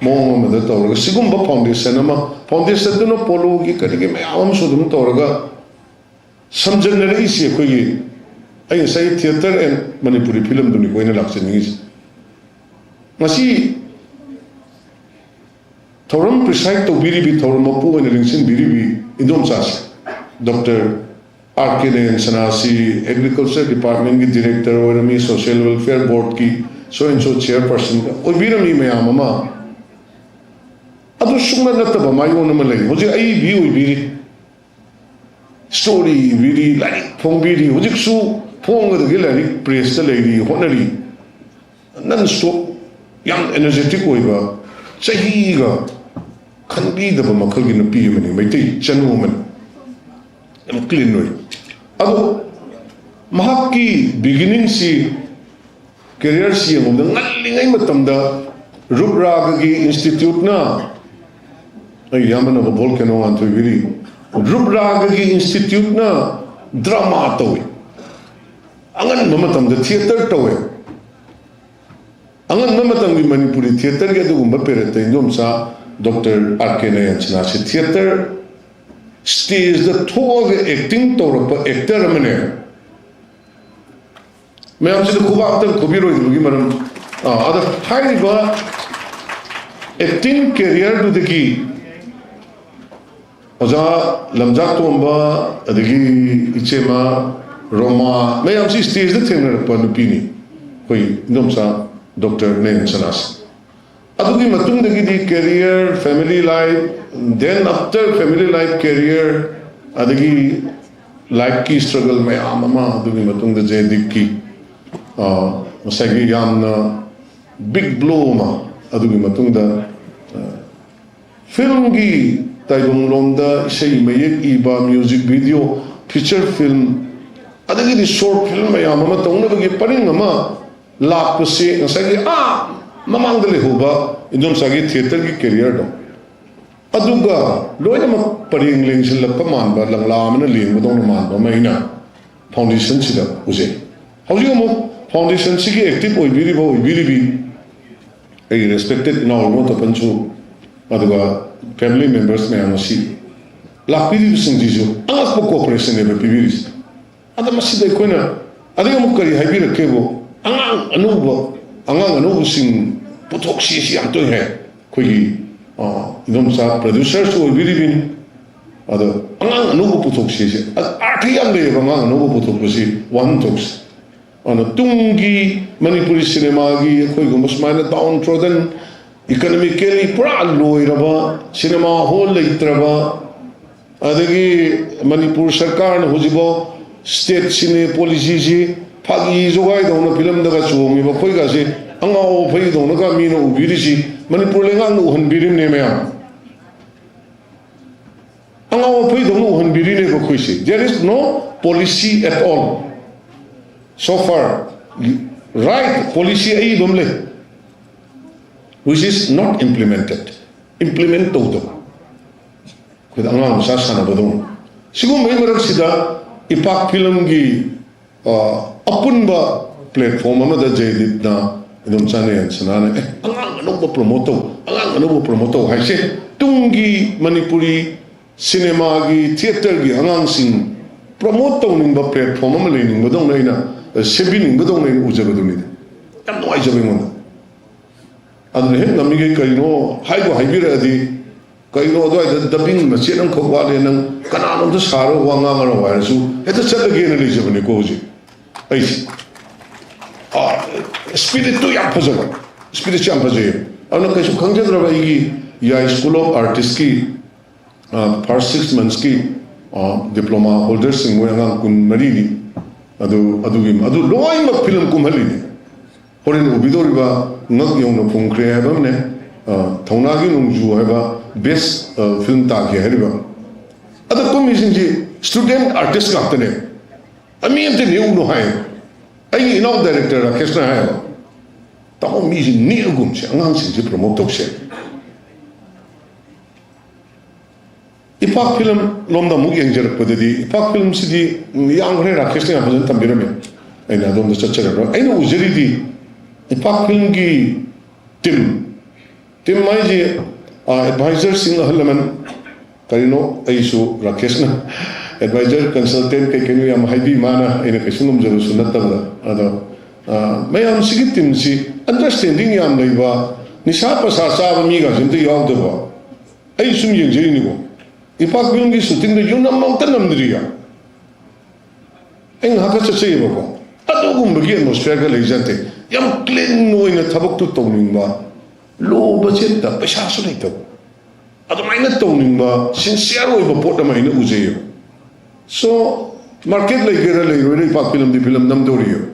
मओंग अमदा तौरगा सिगुम्बा foundation दुनो पोलोगी करिगे मयाम सुदुम तौरगा समझनरइसी अखोगी अई सही theatre and Manipuri film दुनी Koyna लाक्चनिस ngasi थौरम preside तौबिरिबि थौरम मपु ओइना लिंसिन बिरिबि इंदोम सास doctor R K. नयन सनासी agriculture department की director ओरमी social welfare board की so and so chairperson का ओबिरमी मयाम अमा अदु सुंग नतबा मायोन अमा लई होजे आई भी ओबिरि स्टोरी बिरि लाइक फोंबिरि होजे सु फोंगदगी लाइक प्रेस ता लेरी होनरी non stop yang energetic oiba chahi ga khanbi daba makhal gi napi mani maitai chanu man am clean oi ado mahaki beginning si career si am da ngallingai matam da rubrag gi institute na ai yamana ba volcano an to viri rubrag gi institute na drama toy angan matam da theater toy angan mamatang gi manipuri theater ge dugumba perete indom sa dr R.K. Nayana Sanasi theater stage the thog acting tawrapa actor amane मैं आपसे खूब आप तक खूबी रोई दूँगी मरम other high बा एक्टिंग कैरियर तो देखी ओजा लम्जा तो अम्बा अदगी इचे मा रोमा मैं आपसे स्टेज द थेंगर पर नुपीनी कोई इंदम सा डॉक्टर नयन सनास अदुगी मतुंग दगी दी career family life then after family life career अदगी लाइफ की स्ट्रगल में आमा अदुगी मतुंग द जे दिक्की मसागी यामना बिग ब्लो मा अदुगी मतुंग द फिल्म की ताइबुंग लोंदा इसे मयक इबा म्यूजिक वीडियो फीचर फिल्म अदगी दी शॉर्ट फिल्म में आमा तौन बगी परिंग अमा लाख से नसागी ममांग दले होबा इंदोम सागी थिएटर की कैरियर दो अदुगा लोइना म परिंग लिंगसिन लप मानबा लंगला मन लिंग बदों मानबा मैना फाउंडेशन सिदा उजे हौजी मो फाउंडेशन सिगी एक्टिव ओइबिरिबी ए रेस्पेक्टेड इन ऑल मोट पंचु अदुगा फैमिली मेंबर्स में आमसी लाखपिदी सिंजिजो आसपो कोऑपरेशन ने पिबिरिस अदा मसिदे कोइना अदगा मु करी हाइबि रखेबो angang anubu sing putok si am to hai koi idom sa producer so biribin ado angang anubu putok si arthi am de angang anubu putok si one talks ana tungi manipuri cinema gi koi gum smaina downtrodden economically pura loiraba cinema hall leitraba adagi manipur sarkar na hujibo state cine policy ji Phagi जोगाई दौन film दगा चोमी बखोई गासे अंगाओ फई दौन का मीनो उबिरिसी मणिपुर लेंगांग उहन बिरिम ने मया अंगाओ फई दौन उहन बिरिने बखोइसे there is no policy at all so far right policy आई बमले व्हिच इज नॉट implement तो खुद अंगाओ सा साना बदों सिगुम मई मरक सिदा इपाक फिल्म की अपुनबा प्लेटफॉर्म अमदा जेदिना इदम चाने सनाने अंगांग अनोबो प्रमोटो हाइसे तुंगी मणिपुरी सिनेमा की थिएटर की अंगांग सिंग प्रमोट तौनिंबा प्लेटफॉर्म अम लेनिंग बदों नैना सेबिनिंग बदों नै उजबदुनि याम नोय जबे मोन अदने नमिगे कइनो हाइबो हाइबिरादि कइनो अदवाय दबिंग मचेन खोवाले नंग कनानो द सारो वांगांगरो वायसु हेता चलगे ने लेजबने को होजी आई स्पिरिट तो याम फजबा स्पिरिट याम फजे अन कइसु खंगजद्रबा इगी या स्कूल ऑफ आर्टिस्ट की फर्स्ट 6 मंथ्स की डिप्लोमा होल्डर सिंग वंगा कुन मरीनी अदु लोय म film कुमहलिनी होरेन उबिदोरिबा ngak yong no phungkre haba ne thona gi nungju haba best film ta ge heriba ada commission ji student artist ka tane ami ente ne uno hai ai ino director ra kesna hai ta ho mi ji ni gum se angang sin ji promote tok se ipak film lomda mug yang jer padadi ipak film si di yang re ra kesna ha jan tambirame ꯑꯩꯅ ꯑꯗꯣꯝꯗ ꯆꯠꯆꯔꯔꯣꯏ ꯑꯩꯅ ꯎꯖꯔꯤꯗꯤ ꯏꯄꯥꯛ ꯐꯤꯜꯝꯒꯤ team ꯍꯥꯏꯁꯦ ꯑꯦꯗꯚꯥꯏꯖꯔꯁꯤꯡ ꯑꯍꯜ ꯂꯃꯟ ꯀꯔꯤꯅꯣ ꯑꯩꯁꯨ ꯔꯥꯀꯦꯁꯅ adviser consultant ꯀꯩꯀꯩꯅꯣ ꯌꯥꯝ ꯍꯥꯏꯕꯤ ꯃꯥꯅ ꯑꯩꯅ ꯀꯩꯁꯨ ꯉꯝꯖꯕꯁꯨ ꯅꯠꯇꯕꯗ ꯑꯗꯣ ꯃꯌꯥꯝꯁꯤꯒꯤ ꯇꯤꯝꯁꯤ ꯑꯟꯗꯔꯁꯇꯦꯟꯗꯤꯡ ꯌꯥꯝ ꯂꯩꯕ ꯅꯤꯁꯥ ꯄꯁꯥ ꯆꯥꯕ ꯃꯤꯒꯁꯦ ꯑꯝꯇ ꯌꯥꯎꯗꯕ ꯑꯩ ꯁꯨꯝ ꯌꯦꯡꯖꯔꯤꯅꯤꯀꯣ ꯏꯄꯥꯛ ꯐꯤꯜꯝꯒꯤ ꯁꯨꯇꯤꯡꯗ ꯌꯨꯝꯅꯝ ꯑꯝꯇ ꯅꯝꯗ꯭ꯔꯤꯌꯥ ꯑꯩ ꯉꯥꯏꯍꯥꯛꯀ ꯆꯠꯆꯩꯌꯦꯕꯀꯣ ꯑꯗꯨꯒꯨꯝꯕꯒꯤ ꯑꯦꯠꯃꯣꯁꯐꯤꯌꯔꯒ ꯂꯩꯖꯗꯦ ꯌꯥꯝ ꯀ꯭ꯂꯤꯟ ꯑꯣꯏꯅ ꯊꯕꯛꯇꯨ ꯇꯧꯅꯤꯡꯕ ꯂꯣ ꯕꯖꯦꯠꯇ ꯄꯩꯁꯥꯁꯨ ꯂꯩꯇꯕ ꯑꯗꯨꯃꯥꯏꯅ ꯇꯧꯅꯤꯡꯕ ꯁꯤꯟꯁꯤꯌꯔ ꯑꯣꯏꯕ ꯄꯣꯠ ꯑꯃ ꯑꯩꯅ ꯎꯖꯩꯌꯦꯕ ꯁꯣ ꯃꯥꯔꯀꯦꯠ ꯂꯩꯒꯦꯔꯥ ꯂꯩꯔꯣꯏꯔꯥ ꯏꯄꯥꯛ ꯐꯤꯜꯝꯗꯤ ꯐꯤꯜꯝ ꯅꯝꯗꯧꯔꯤꯌꯦꯕ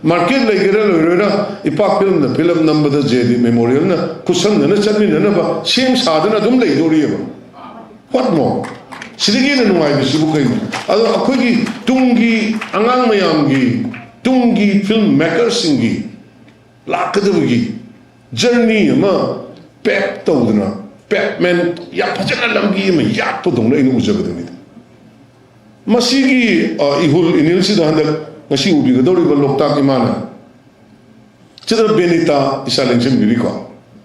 ꯃꯥꯔꯀꯦꯠ ꯂꯩꯒꯦꯔꯥ ꯂꯩꯔꯣꯏꯔꯥ ꯏꯄꯥꯛ ꯐꯤꯜꯝꯅ ꯐꯤꯜꯝ ꯅꯝꯕꯗ ꯖꯦꯗꯤ ꯃꯦꯃꯣꯔꯤꯌꯦꯜꯅ ꯈꯨꯠꯁꯝꯅꯅ ꯆꯠꯃꯤꯟꯅꯅꯕ ꯁꯦꯝ ꯁꯥꯗꯨꯅ ꯑꯗꯨꯝ ꯂꯩꯗꯧꯔꯤꯌꯦꯕ ꯋꯥꯠ ꯃꯣꯔ ꯁꯤꯗꯒꯤ ꯍꯦꯟꯅ ꯅꯨꯡꯉꯥꯏꯕꯁꯤꯕꯨ ꯀꯩꯅꯣ ꯑꯗꯣ ꯑꯩꯈꯣꯏꯒꯤ ꯇꯨꯡꯒꯤ ꯑꯉꯥꯡ ꯃꯌꯥꯝꯒꯤ ꯇꯨꯡꯒꯤ ꯐꯤल्म ꯃꯦꯀꯔꯁꯤꯡꯒꯤ ꯂꯥꯛꯀꯗꯕꯒꯤ ꯖꯔꯅꯤ ꯑꯃ ꯄꯦꯛ ꯇꯧꯗꯅ ꯄꯦꯛꯃꯦꯟ ꯌꯥꯝ ꯐꯖꯅ ꯂꯝꯕꯤ ꯑꯃ ꯌꯥꯠꯄꯗꯧꯅ ꯑꯩꯅ ꯎꯖꯕꯗꯨꯅꯤꯗ ꯃꯁꯤꯒꯤ ꯏꯍꯨꯜ ꯏꯅꯤꯜꯁꯤꯗ ꯍꯟꯗꯛ ꯉꯁꯤ ꯎꯕꯤꯒꯗꯧꯔꯤꯕ ꯂꯣꯛꯇꯥꯛ ꯏꯃꯥꯅ ꯁꯤꯗ ꯕꯦꯅꯤꯇꯥ ꯏꯁꯥ ꯂꯦꯡꯁꯤꯟꯕꯤꯔꯤꯀꯣ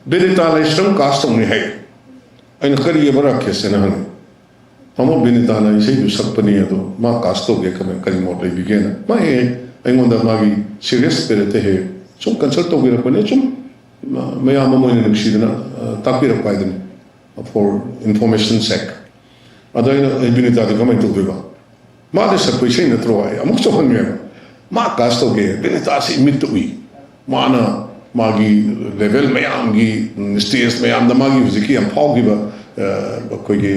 ꯕꯦꯅꯤꯇꯥ ꯂꯥꯏꯁ꯭ꯔꯝ ꯀꯥꯁ ꯇꯧꯅꯤ ꯍꯥꯏ ꯑꯩꯅ ꯀꯔꯤꯑꯕ ꯔꯥꯀꯦꯁꯅ ꯍꯪꯉꯤ ꯃꯃꯣ ꯕꯦꯅꯤꯇꯥꯅ ꯏꯁꯩꯗꯨ ꯁꯛꯄꯅꯤ ꯑꯗꯣ ꯃꯥ ꯀꯥꯁ ꯇꯧꯒꯦ ꯀꯔꯤ ꯃꯣꯠ ꯂꯩꯕꯤꯒꯦꯅ ꯃꯥ ꯑꯩꯉꯣꯟꯗ ꯃꯥꯒꯤ ꯁꯤꯔꯤꯌꯁ ꯁ꯭ꯄꯤꯔꯤꯠꯇ ꯁꯨꯝ ꯀꯟꯁꯜꯠ ꯇꯧꯕꯤꯔꯛꯄꯅꯤ ꯁꯨꯝ ꯃꯌꯥꯝ ꯑꯃ ꯑꯣꯏꯅ ꯅꯨꯡꯁꯤꯗꯅ ꯇꯥꯛꯄꯤꯔꯛꯄ ꯍꯥꯏꯗꯨꯅꯤ ꯐꯣꯔ ꯏꯟꯐꯣꯔꯃꯦꯁꯟ ꯁꯦꯛ ꯑꯗꯣ ꯑꯩꯅ ꯕꯦꯅꯤꯇꯥꯗꯤ ꯀꯃꯥꯏꯅ ꯇꯧꯗꯣꯏꯕ ꯃꯥꯗꯤ ꯁꯛꯄ ꯏꯁꯩ ꯅꯠꯇ꯭ꯔꯣ ꯑꯩ ꯑꯃꯨꯛ ꯆꯥꯎꯍꯟꯒꯦꯕ ꯃꯥ ꯀꯥꯁ ꯇꯧꯒꯦ ꯕꯦꯅꯤꯇꯥꯁꯤ ꯃꯤꯠꯇ ꯎꯏ ꯃꯥꯅ ꯃꯥꯒꯤ ꯂꯦꯚꯦꯜ ꯃꯌꯥꯝꯒꯤ ꯁ꯭ꯇꯦꯖ ꯃꯌꯥꯝꯗ ꯃꯥꯒꯤ ꯍꯧꯖꯤꯛꯀꯤ ꯌꯥꯝ ꯐꯥꯎꯈꯤꯕ ꯑꯩꯈꯣꯏꯒꯤ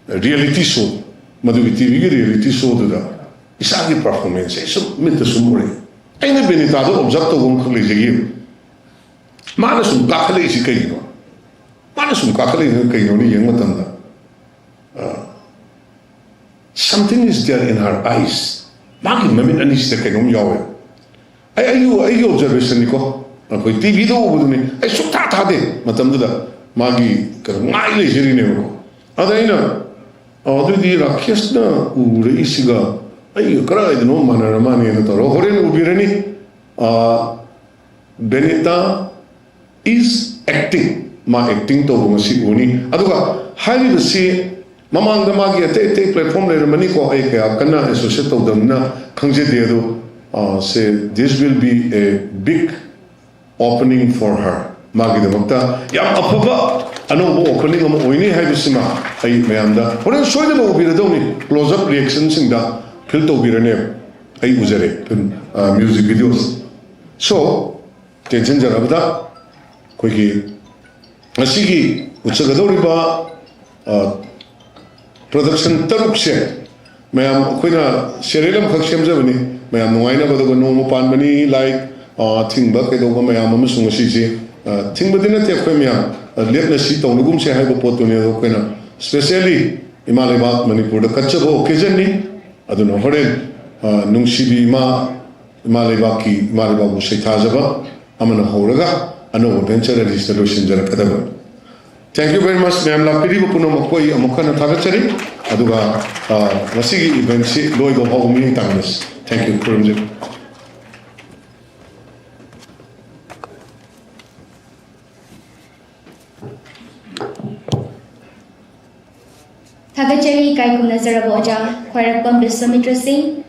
ꯔꯤꯌꯦꯂꯤꯇꯤ ꯁꯣ ꯃꯗꯨꯒꯤ ꯇꯤꯚꯤꯒꯤ ꯔꯤꯌꯦꯂꯤꯇꯤ ꯁꯣꯗꯨꯗ ꯏꯁꯥꯒꯤ ꯄꯔꯐꯣꯔꯃꯦꯟꯁꯁꯦ ꯁꯨꯝ ꯃꯤꯠꯇ ꯁꯨꯝ ꯎꯔꯛꯏ ꯑꯩꯅ ꯕꯦꯅꯤꯇꯥꯗ ꯑꯣꯕꯖꯥꯔꯕ ꯇꯧꯕ ꯑꯃꯈꯛ ꯂꯩꯖꯈꯤꯕ ꯃꯥꯅ ꯁꯨꯝ ꯀꯥꯈꯠꯂꯛꯏꯁꯤ ꯀꯩꯒꯤꯅꯣ ꯃꯥꯅ ꯁꯨꯝ ꯀꯥꯈꯠꯂꯛꯏꯁꯤ ꯀꯩꯒꯤꯅꯣ ꯌꯦꯡꯕ ꯃꯇꯝꯗ something is there in her eyes ꯃꯥꯒꯤ ꯃꯃꯤꯠ ꯑꯅꯤꯁꯤꯗ ꯀꯩꯅꯣꯝ ꯌꯥꯎꯋꯦ ꯑꯩꯒꯤ ꯑꯣꯕꯖꯔꯕꯦꯁꯟꯅꯤꯀꯣ ꯑꯩꯈꯣꯏ ꯇꯤꯚꯤꯗ ꯎꯕꯗꯨꯅꯤ ꯑꯩ ꯁꯨꯛꯊꯥ ꯊꯥꯗꯦ ꯃꯇꯝꯗꯨꯗ ꯃꯥꯒꯤ ꯀꯩꯅꯣ ꯉꯥꯏ ꯂꯩꯖꯔꯤꯅꯦꯕꯀꯣ ꯑꯗ ꯑꯩꯅ ꯑꯗꯨꯗꯤ ꯔꯥꯀꯦꯁꯅ ꯎꯔꯛꯏꯁꯤꯒ ꯑꯩꯒ ꯀꯗꯥꯏꯗꯅꯣ ꯃꯥꯟꯅꯔ ꯃꯥꯅꯦꯅ ꯇꯧꯔꯒ ꯍꯣꯔꯦꯟ ꯎꯕꯤꯔꯅꯤ ꯕꯦꯅꯤꯇꯥ ꯏꯁ ꯑꯦꯛꯇꯤꯡ ꯃꯥ ꯑꯦꯛꯇꯤꯡ ꯇꯧꯕ ꯉꯁꯤ ꯎꯅꯤ ꯑꯗꯨꯒ ꯍꯥꯏꯔꯤꯕꯁꯤ ꯃꯃꯥꯡꯗ ꯃꯥꯒꯤ ꯑꯇꯩ ꯑꯇꯩ ꯄ꯭ꯂꯦꯠꯐꯣꯝ ꯂꯩꯔꯝꯃꯅꯤꯀꯣ ꯑꯩ ꯀꯌꯥ ꯀꯟꯅ ꯑꯦꯁꯣꯁꯤꯌꯦꯠ ꯇꯧꯗꯕꯅꯤꯅ ꯈꯪꯖꯗꯦ ꯑꯗꯣ ꯁꯦ this will be a big opening for her ꯃꯥꯒꯤꯗꯃꯛꯇ ꯌꯥꯝ ꯑꯐꯕ ꯑꯅꯧꯕ ꯑꯣꯄꯅꯤꯡ ꯑꯃ ꯑꯣꯏꯅꯤ ꯍꯥꯏꯕꯁꯤꯃ ꯑꯩ ꯃꯌꯥꯝꯗ ꯍꯣꯔꯦꯟ ꯁꯣꯏꯗꯅ ꯎꯕꯤꯔꯗꯧꯅꯤ ꯀ꯭ꯂꯣꯖ ꯑꯞ ꯔꯤꯑꯦꯛꯁꯟꯁꯤꯡꯗ ꯐꯤꯜ ꯇꯧꯕꯤꯔꯅꯦꯕ ꯑꯩ ꯎꯖꯔꯦ ꯃ꯭ꯌꯨꯖꯤꯛ ꯚꯤꯗꯤꯑꯣꯁ ꯁꯣ ꯇꯦꯟꯁꯤꯟꯖꯔꯕꯗ ꯑꯩꯈꯣꯏꯒꯤ ꯉꯁꯤꯒꯤ ꯎꯠꯆꯒꯗꯧꯔꯤꯕ ꯄ꯭ꯔꯗꯛꯁꯟ ꯇꯔꯨꯛꯁꯦ ꯃꯌꯥꯝ ꯑꯩꯈꯣꯏꯅ ꯁꯦꯔꯤꯌꯦꯜ ꯑꯃꯈꯛ ꯁꯦꯝꯖꯕꯅꯤ ꯃꯌꯥꯝ ꯅꯨꯡꯉꯥꯏꯅꯕ ꯑꯗꯨꯒ ꯅꯣꯡꯃ ꯄꯥꯟꯕꯅꯤ ꯂꯥꯏꯛ ꯊꯤꯡꯕ ꯀꯩꯗꯧꯕ ꯃꯌꯥꯝ ꯑꯃꯁꯨꯡ ꯉꯁꯤꯁꯦ ꯊꯤꯡꯕꯗꯤ ꯅꯠꯇꯦ ꯑꯩꯈꯣꯏ ꯃꯌꯥꯝ ꯂꯦꯞꯅ ꯁꯤ ꯇꯧꯅꯒꯨꯝꯁꯦ ꯍꯥꯏꯕ ꯄꯣꯠꯇꯨꯅꯤ ꯑꯗꯣ ꯑꯩꯈꯣꯏꯅ ꯁ꯭ꯄꯦꯁꯤꯌꯦꯜꯂꯤ ꯏꯃꯥ ꯂꯩꯕꯥꯛ ꯃꯅꯤꯄꯨꯔꯗ ꯀꯠꯆꯕ ꯑꯣꯀꯦꯖꯟꯅꯤ ꯑꯗꯨꯅ ꯍꯣꯔꯦꯟ ꯅꯨꯡꯁꯤꯕꯤ ꯏꯃꯥ ꯂꯩꯕꯥꯛꯄꯨ ꯁꯩꯊꯥꯖꯕ ꯑꯃꯅ ꯍꯧꯔꯒ ꯑꯅꯧꯕ ꯚꯦꯟꯆꯔ ꯑꯅꯤꯁꯤꯗ ꯂꯣꯏꯁꯤꯟꯖꯔꯛꯀꯗꯕ ꯊꯦꯡꯛ ꯌꯨ ꯚꯦꯔꯤ ꯃꯆ ꯃꯌꯥꯝ ꯂꯥꯛꯄꯤꯔꯤꯕ ꯄꯨꯝꯅꯃꯛ ꯑꯩꯈꯣꯏ ꯑꯃꯨꯛ ꯍꯟꯅ ꯊꯥꯒꯠꯆꯔꯤ ꯑꯗꯨꯒ ꯉꯁꯤꯒꯤ ꯏꯚꯦꯟꯠꯁꯤ ꯂꯣꯏꯕ ꯐꯥꯎꯕ ꯃꯤꯠꯌꯦꯡ ꯇꯥꯡꯅꯁꯤ ꯊꯦꯡꯛ ꯌꯨ ꯈꯨꯔꯨꯝꯖꯔꯤ Thagachari Kaikumnazarab Oja, Khwarakpam Biswamitra Singh,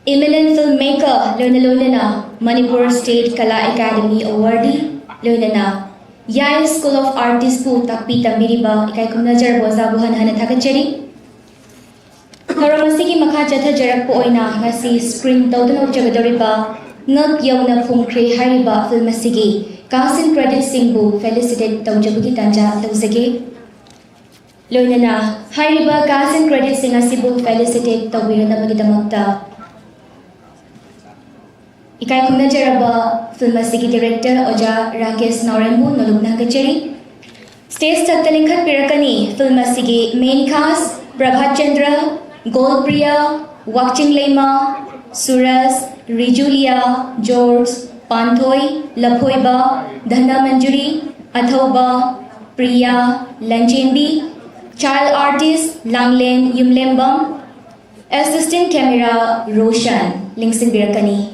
eminent filmmaker Loina Manipur State Kala Academy Awardee Loina Yai School of Artists Pu Takpi Tambiriba Kaikumnazarab Oja Buhan Hana Thagachari Haramasiki Makha Jatha Jarakpo Oina Ngasi Spring Tawdana Ujagadoriba Ngak Yauna Phumkre Hariba Filmasigi Casting Credit Singbu Felicitate Tawjabugi Tanja Tawzage Loinana, Hariba Casting Credit Sing Asibu Felicitate Tawiranabagidamakta Ikai Kumnajaraba Filmasigi Director Oja Rakesh Naurenbu Noluknagachari Stage Tattalinkat Pirakani Filmasigi Main Cast Prabhat Chandra, Golpriya, Wakching Lema, Suras, Rijulia, George, Panthoi, Laphoiba, Dhana Manjuri, Athoba, Priya, Lanchimbi Child Artist Langlen Yumlembam Assistant Camera Roshan Linksin Birakani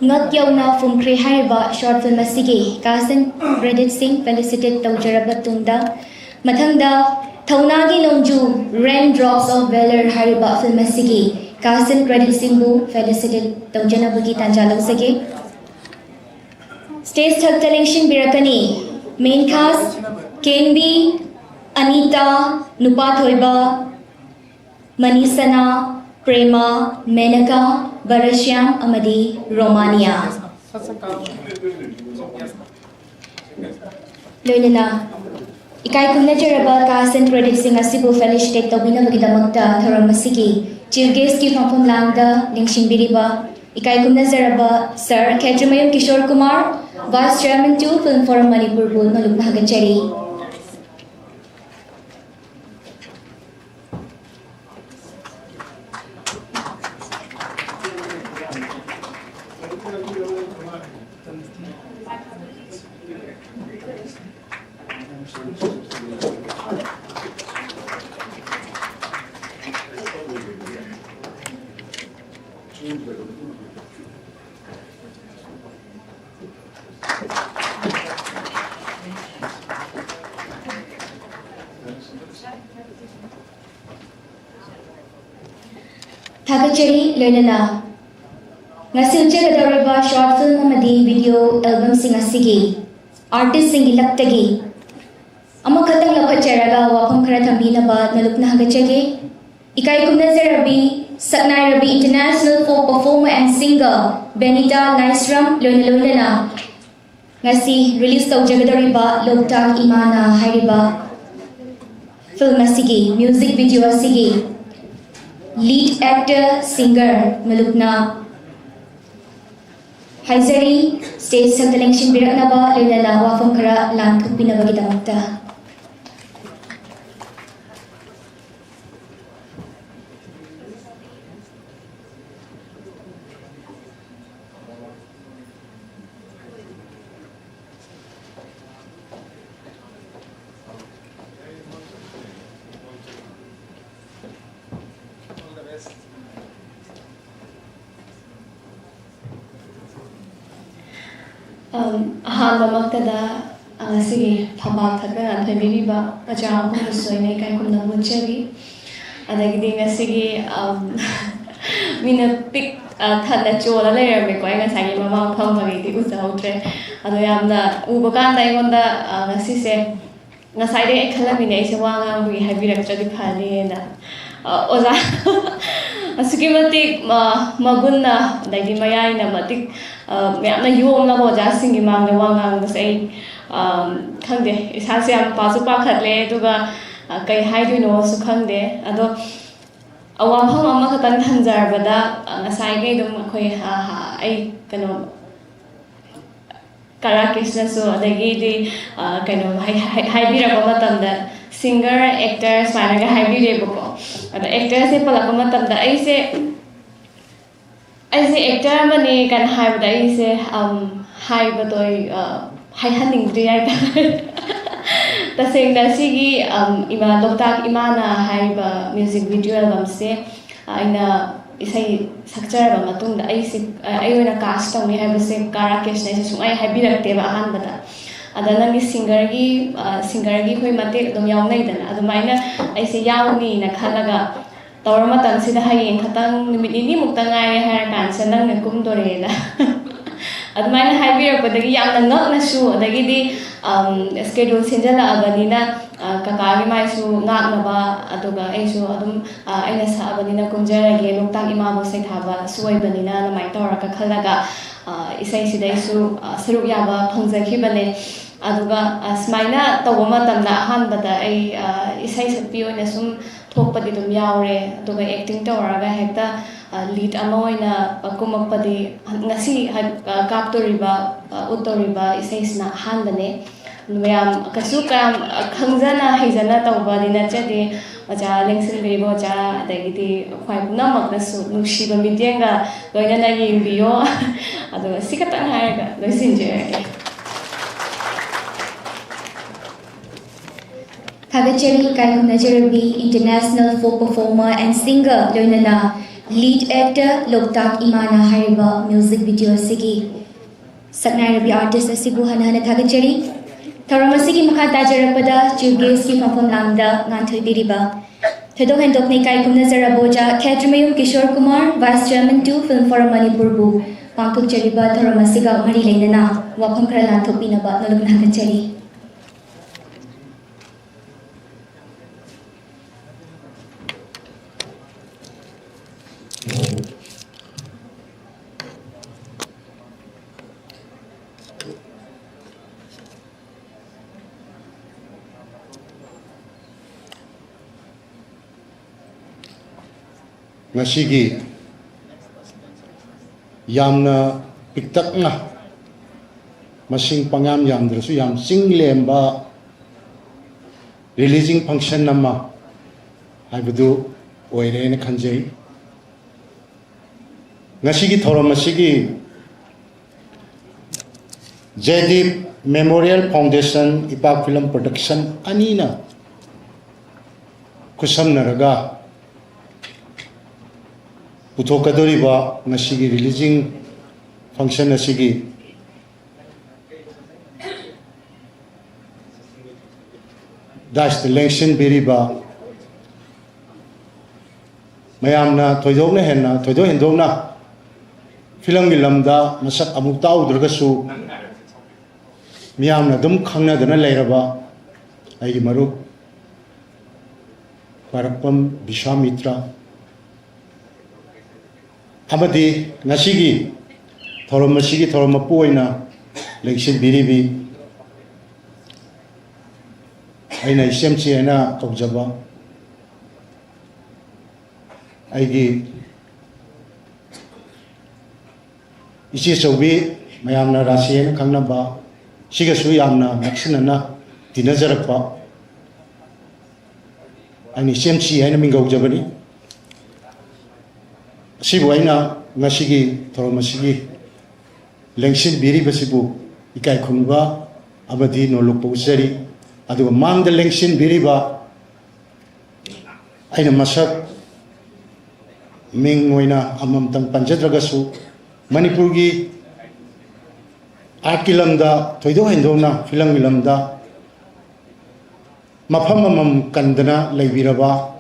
ngak yauna fumkre haiba short film asigi kasan credit sing felicitate tawjaraba tungda mathangda thaunagi longju Raindrops of Valor haiba film asigi kasan credit sing bu felicitate tawjana bugi tanjalo sage stage thak selection birakani main cast Kenbi Anita Nupa Thoiba Manisana Prema, Menaka, Barashyam, Amadi, Romania. Loinana, ikai kumna jaraba kasan credit sing asibu felicitate tawina bagidamagta tharamasigi chief guest ki from Langda Lingshin Biriba ikai kumna jaraba Sir Kejumayum Kishore Kumar Vice Chairman 2 Film Forum Manipur Bul Maluk Nagachari. Thakachari Loinana Ngasil Jagadariba short film amadi video album sing asigi artist sing ilaktagi amakatang lapacharaga wapam khara thambinaba nalukna hagachage ikai kumna zarabi Saknai Rabi International Folk Performer and Singer Benita Naisram Loinana ngasi release taw jagadariba Loktak Imana hariba film asigi music video asigi lead actor singer Malukna Haizari stage selection biraknaba Loinana wafam khara lanthupinabagidamagta Ahanbamaktada sige thabak thakna themiriba acha ko soine kai kumna muchabi adagidi ngasigi mina pick thana chola layer me ko nga sagi mama phangmagi ti usautre ado yamna ubakanda igonda ngasi se ngasai de khalamine se wanga bu habirak chadi phali na oza asukimati magunna dagi mayai na matik मैंने यूँ ना बहुत ज़्यादा सिंगी मांगने वांग बस ऐ खंडे इस हाल से हम पासु पाखत ले तो का कई हाई जो नो सुखंडे अदो अवाम हम अम्मा का तन थंजार बदा साइके तुम कोई ऐ कनो कराकेश न सो अदगी दी कनो हाई भी रखो मतंदा singer actor स्वाइना का हाई भी रे बको अदो actor से पला को मतंदा ऐसे एक्टर मने kan haibda aise haibadoi haihaningdri ai tasengna sigi ima Loktak Imana haiba music video album se aina isai sakchara ba matungda aise ayoina cast tawni haibase Karakesh ne sungai haibirakte ba ahanbada adana gi singer gi khoi mate dum yawnai dana adumaina aise yawni na khalaga Tawarma tansi dah hayeng khatang nimit ini muktang ay harakan senang nagkum dorela. Admana haibir padagi yang nangak nasu adagi di schedule sinjala abanina kakagi mai su ngak naba atuga aisu adum aina sa abanina kumjara ge Loktak Imamo sai thaba suai banina namai tawra ka khalaga isai sidai su saruk yaba phangzaki bane aduga smaina tawama tamna hanbada ai isai sakpi oina sum thokpadi dum yaure aduga acting tawraga hekta lead amoina kumakpadi ngasi kaptoriba utoriba isai sna hanbane mayam kasu kam khangjana haijana tawba dina chade aja lengsin bebo ja dagiti khwai namak nasu nungsiba mitenga loinana yimbiyo aduga sikatang haiga loisinje Kagachari Kaikumnajarabi International Folk Performer and Singer Loinana lead actor Loktak Imana hariba music video asigi saknai artist asibu hana thagachari tharam asigi makha tajarappada chief guest ki phafam langda nganthoi biriba thedok hendok nei kai kumna zaraboja Khetrimayum Kishore Kumar vice chairman 2 film forum Manipur bu pangthok chariba tharam asiga mari leinana wafam khara lanthok pinaba noluk thagachari ngashigi yamna piktakna masing pangam yamdrasu yam singlemba releasing function nama haibadu oirene khanjai ngashigi thoram masigi Jaydeep Memorial Foundation Ipak Film Production anina kusamnaraga puthokadoriba ngasigi releasing function asigi das the election beriba mayamna thoidokna henna thoido hendokna film lamda masak amuk taudragasu miyamna dum khangna dana leiraba aigi marup parakpam Vishwamitra amadi ngasigi thorom masigi thorom mapuina election biribi aina isemchi aina kaujaba aigi ichi chaubi mayamna rasiena khangnaba sigasu yamna naksinana tinajarakpa ani isemchi aina mingaujabani sibu aina ngasigi thorom masigi election biribi sibu ikai khunba amadi noluk pausari aduga mangda election biriba aina masak ming moina amamtang panjadragasu Manipur gi art kilamda thoido hendona film kilamda mafam mamam kandana leibiraba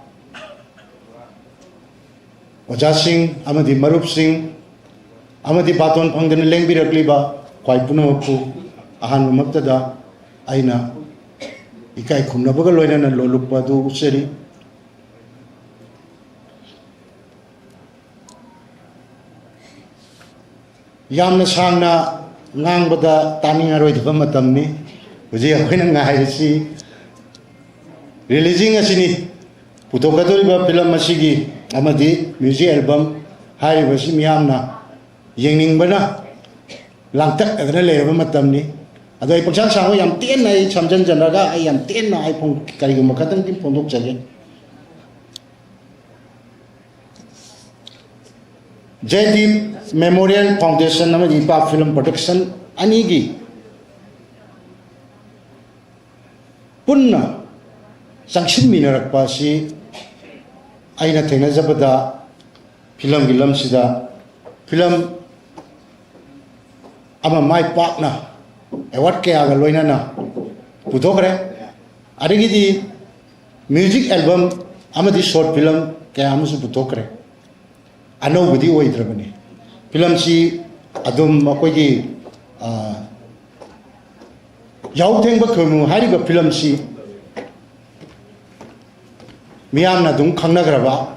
Oja Singh amadi Marup Singh amadi baton phangdana lengbirakliba kwai punamakpu ahan mamaktada aina ikai khumnabaga loinana lolukpa du useri yamna sangna ngangbada taningaroidaba matamni hujik akhina ngairisi releasing asini puthokadoriba film asigi amadi music album hairibasi miyamna yengningbana langtak adana leiraba matamni ado ai paksang sango yam ten ai chamjan janaga ai yam ten na ai phong kariguma katang tim pondok jage Jaydeep Memorial Foundation nama Ipak Film Production anigi punna sangshin minarakpa si aina thenajabada film gilam sida film ama mai pakna award kaya ga loinana puthokre adigi music album amadi short film kaya amusu puthokre anobudi oidrabani film si adum akoigi yaw thengba khomu hariba film si miyamna dum khangnagraba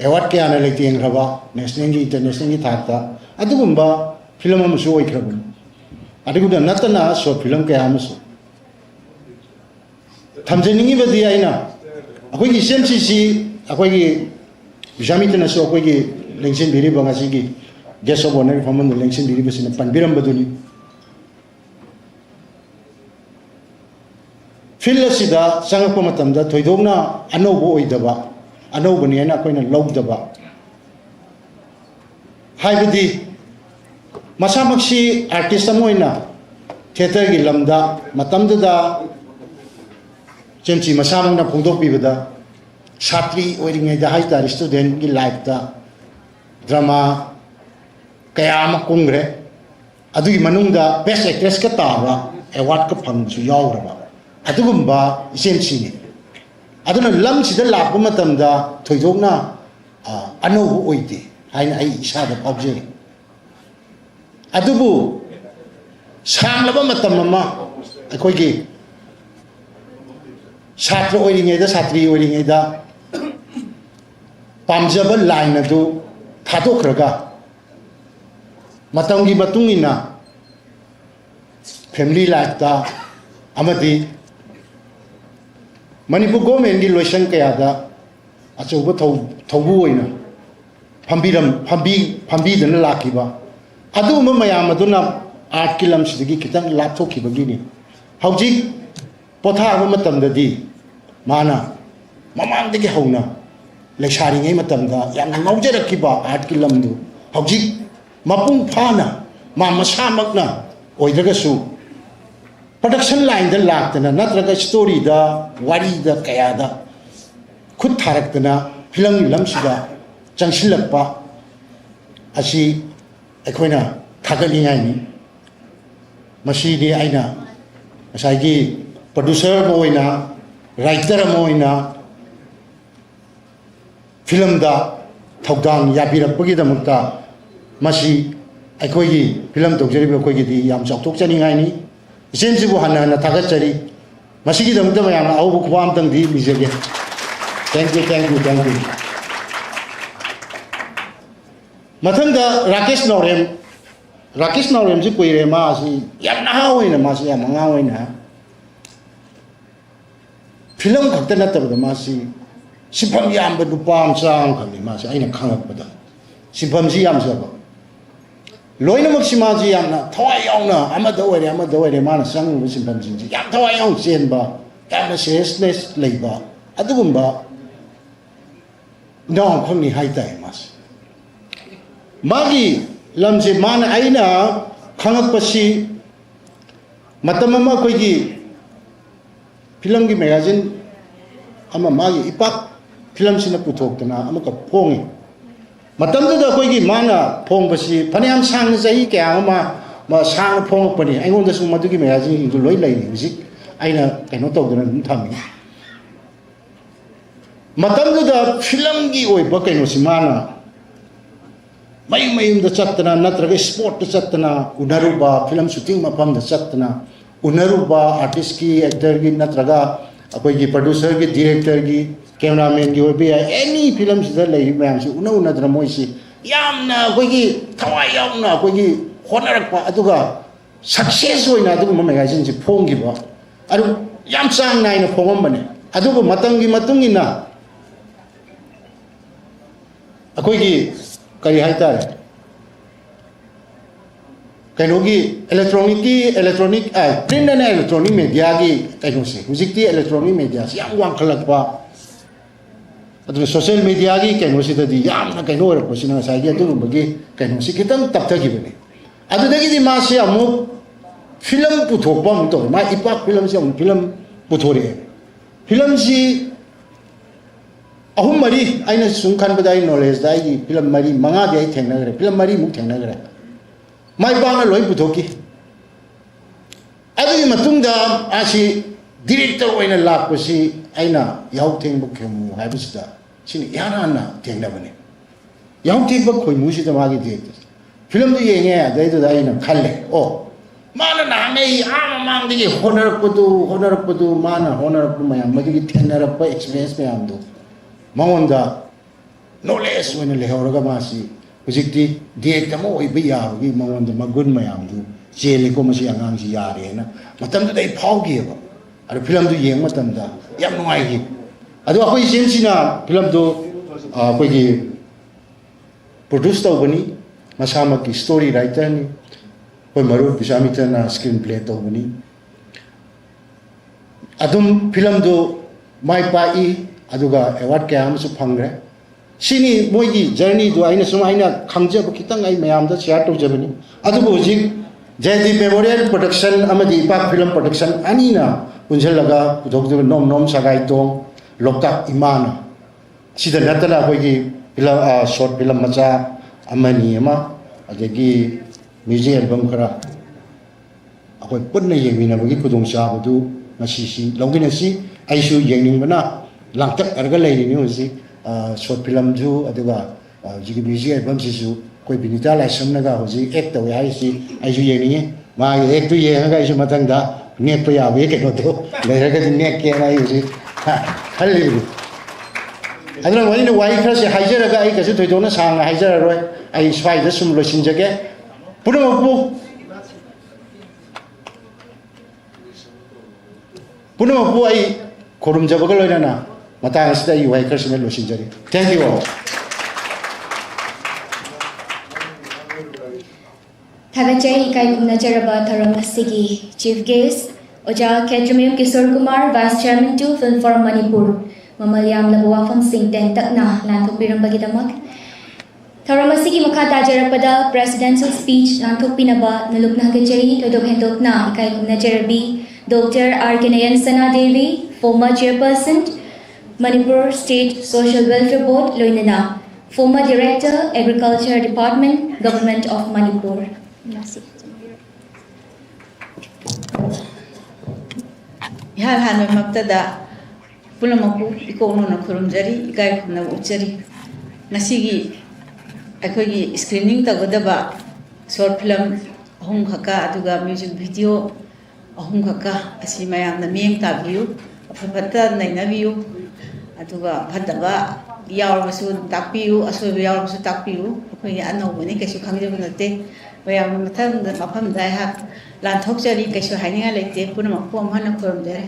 award kaya na lekteng raba national gi international gi thakta adugumba film amusu oidrabani adiguda natana short film kaya amusu thamjeningi badi aina akoigi smcc akoigi Vishwamitra so akoigi election biriba ngasigi guest of honor famon election biriba sina panbiram baduni film sida sangakpa matamda thoidogna anobo oidaba anobani aina koina logdaba haibadi masamaksi artist amoina theater gi lamda matamda chemchi masamangna phongdok pibada Satri oiring da hai tar student ki life ta drama kaya ama kongre adugi manungda best actress ka tawa award ka phangsu yawraba adugumba isenchini aduna lam sida lakpa matamda thoidokna anobu oide haina ai isada pabje adubu sanglaba matam ama akoigi छात्र छात्री पामजब line थादोखरगा family life Manipur government की लोसन कयाद अचौब थौबून फंबीदन लाखिबा अदुम मयाम आर्ट की लमसिदगी खितंग लापथोखिबगिनी हौजिक पोथाब मतमददी माना ममांगदगी हौना लेसारिङै मतमदा यामना ngौजरखिबा आर्ट की लमदु हौजिक मपुंग फाना मा मसामकना ओइदगसु प्रोडक्शन लाइन द लाक्तना नत्रगा स्टोरी दा वारी दा कयादा खुद थारक्तना फिल्म लमसिदा चंगसिलकपा असी अखोइना थागलिङाइनि मसीदी आइना मसाइगी प्रोड्यूसर मोइना राइटर मोइना फिल्म दा थौदान याबिरकपगिदमक्ता मसी अखोइगी फिल्म तौजरिबे अखोइगिदी याम चाउथोकचनिङाइनि इसेंसिबु हन्ना हन्ना थागतचरी मसीगिदमक्ता मयाम आउबु खुबामतंगदी मिजेगे थैंक यू मथंगदा राकेश नौरेम जी कुइरे मासी याम नहा होइना मासी याम मंगा होइना फिल्म खत नतबद मासी सिफम याम नुपाम चांग खनि मासी आइना खांगकपद सिफम जी याम जब लोइनमक सिमाजी यामना थवाय यावना अमद ओइरे माना संग सिफम जी याम थवाय याव चेनबा यामना सीरियसनेस लेबा अदुगुंबा नौ खंनि हाइताय मासी मागी लमसे माना आइना खांगकपसी मतममा कोइगी फिल्म की मैगजीन मागी इपाक फिल्म से पुथोक्तना फोंगे कोई माना फोंबसी फनेम सांग चाही क्या सांग फोंगपनी अगोंदसु मदुगी मैगजीन लोई लेनी हुजिक आइना कइनो तौदना थमी फिल्म की ओइबा कइनोसी माना Mayum Chatna नत्रग sport Chatna उनरुबा film shooting मफम Chatna उनरुबा artist की एक्टर की नत्रगा अखोइगी प्रोड्यूसर की डायरेक्टर की कैमरामैन की होबे एनी फिल्म से मैम से उनद्र मोइसी यामना अखोइगी थवाय यावना अखोइगी होनरकपा अदुगा सक्सेस होइना अदुगुम मैगजीन से फोंगिबा अरु याम चांग नाइना फोंगमबने अदुगु मतंगी मतुंगिना अखोइगी कई हाइतारे कहीं electronic print and electronic media की कहीं से हुजिक्ति इलेक्ट्रॉनिक मीडिया से याम वांखलकपा अदुना सोशल मीडिया की कहीं से ददी यामना कहीं ओरपसिना साइगे अदुगुंबगी कहीं से खितंग तपथगिबने अदुदगी मासे अमुक फिल्म पुथोकपा मुतो मा इपाक फिल्म से अमुक फिल्म पुथोरे फिल्म से अहुम मरी आइना सुम खानबदाई नॉलेज दाई फिल्म मरी मंगा दे थेंगनगरे फिल्म मरी मुक थेंगनगरे माइ पाना लोई पुथोकी अदुगी मतुंगदा आसी डायरेक्टर ओइना लाकपसी आइना याव थेंगबो खेमु हाइबसिदा सिनि यानाना थेंगनबने याव थेंगबो खोइमुसिदा मागी दे फिल्म दु येंगे अदैदु दाइना खल्ले ओ माना नांगै मांगदगी होनरपदु माना होनरपदु मयाम मदुगी थेंगनरप एक्सपीरियंस मयामदु मंगोंदा नॉलेज ओइना लेहौरगा मासी हुजिक्ति डायरेक्ट अमा ओइबा याबगी मंगोंदा मगुन मयामदु चेलेको मसी आंगांगसी यारेना मतमदु फाउगिबा अरे फिल्म दु येंग मतमदा याम नुंगाइगी अदु अखोइ सेंसिना फिल्म दु अखोइगी प्रोड्यूस तौबनी मसामकी स्टोरी राइटर नि कोइ मरु बिसामितना स्क्रीन प्ले तौबनी अदुम फिल्म दु माइ पाई अदुगा अवार्ड क्या हमसु फंगरे सिनी मोइगी जर्नी दु आइना सुम आइना खंगजब खितंग आई मयामदा शेयर तौजबनी अदुबो हुजिक जयदीप मेमोरियल प्रोडक्शन अमदी इपाक फिल्म प्रोडक्शन अनीना पुंजलगा पुथोकदुग नोम सगाइतोंग लोकताक इमाना सिदा नतना कोइगी फिल्म शॉर्ट फिल्म मचा amani ama adagi music album khara akoi punna yengmina bagi khudong cha badu ngasi longina si aisu yengning bana langtak arga leini ni hosi short film ju aduga jigi music album si su koi binita lai samna ga hosi act tawi ai si aisu yengning ma act tu yeng ga isu matang da nek pa ya we ke no to le ga nek ke na hosi halli aduna wani wai khra se haijara ga ai ka su thoi dona sang haijara roi ai swai da sum lo sin jage पुनः आई खोरुम जब लोना मत युवा खरसने लोजरी thank you all थागचरी इकाई खुमनजरब थरम असिगी चीफ गेस्ट ओजा Khetrimayum Kishore Kumar vice chairman to film for Manipur ममलियाम लब वाफम सिंह टेन तकना लांथोपिरमबगिदमक थरम असिगी मखा ताजरपदा प्रेसिडेंशियल स्पीच लांथोपिनबा नलुकनागचरी थोदोक हेंदोकना इकाई खुमनजरबी Dr. R.K. Sana Devi, former chairperson, Manipur State Social Welfare Board, Loinana, former director, Agriculture Department, Government of Manipur. Ihan hanu maktada pulamaku ikono na kurumjari ikai kumna uchari nasigi akhoi screening tagodaba short film hum khaka aduga music video ahum khaka asi mayam na miem ta view afata naina view aduga phadaba yaurbasu takpiu aso yaurbasu takpiu akhoi anobani kaisu khangjebu nate mayam matham mafam dai ha lanthok jari kaisu haininga leite pulamaku amhana kurumjari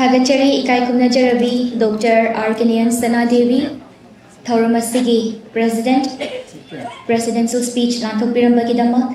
Thagachari ikai kumnajarabi Dr. R.K. Sana Devi, Thauramasi President, Presidential Speech Lanthopirambagidamag.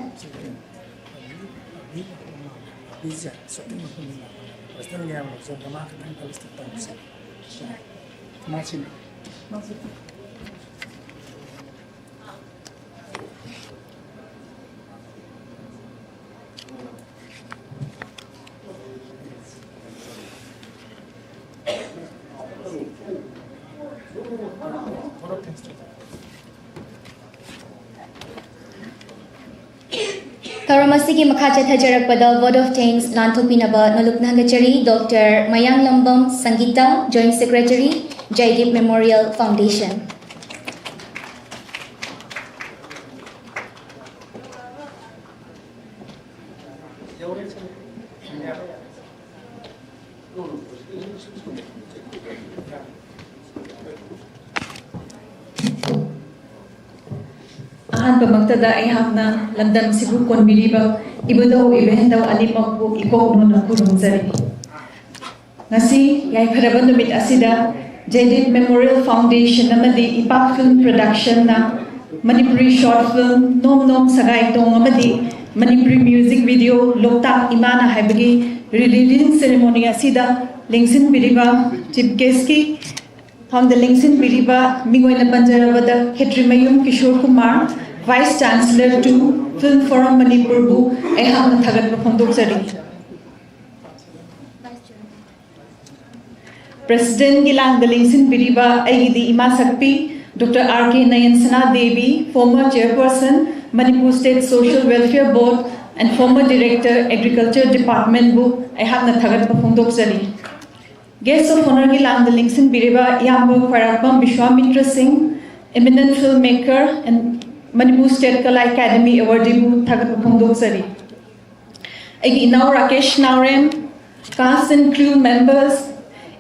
Thauramasi Makhacha Thajarakpada, Word of Thanks, Lanthopinaba, Naluknagachari, Dr. Mayang Lambam Sangita, Joint Secretary, Jaideep Memorial Foundation. Pamagtada ay hamna lamdam sibu konbiriba ibudaw ibehdaw animakbu iko no kurumzari ngasi yai kharaban numit asida Jaideep Memorial Foundation namadi ipak film production na Manipuri short film nom nom sagai tong amadi Manipuri music video Loktak Imana haibagi releasing ceremony asida lingsin biriba chief guest ki from the lingsin biriba mingoina panjarabada Hetrimayum Kishore Kumar Vice Chancellor to Film Forum Manipur bu eham thagat phondok sari President Gilang Dalingsin Biriba Aigidi Ima Sakpi Dr. R.K. Nayansana Devi former chairperson Manipur State Social Welfare Board and former director Agriculture Department bu eham thagat phondok sari Guests of honor Gilang Dalingsin Biriba Yambo Kwarapam Vishwamitra Singh eminent filmmaker and Manipur State Kala Academy Awardee bu thagat phondok sari. Agi now Rakesh Naurem, cast and crew members,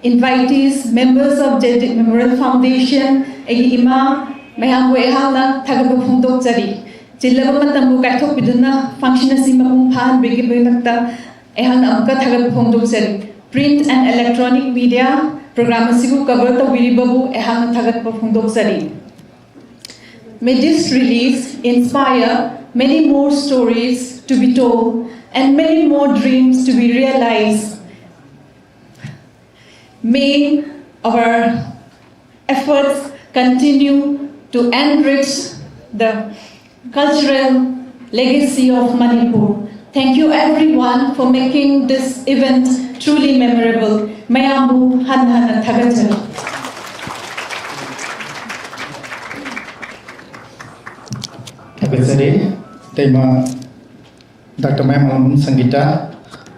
invitees, members of Jaideep Memorial Foundation, agi ima mayam bu ehana thagat phondok sari. Jillaba matambu kaithok biduna function asi mapung phan bigi binakta ehana amka thagat phondok sari. Print and electronic media program asibu cover to biribabu ehana thagat phondok sari. May this release inspire many more stories to be told and many more dreams to be realized. May our efforts continue to enrich the cultural legacy of Manipur. Thank you everyone for making this event truly memorable. Mayambu han thagachari. Thagachari, Tema Dr. Mayamalum Sangita,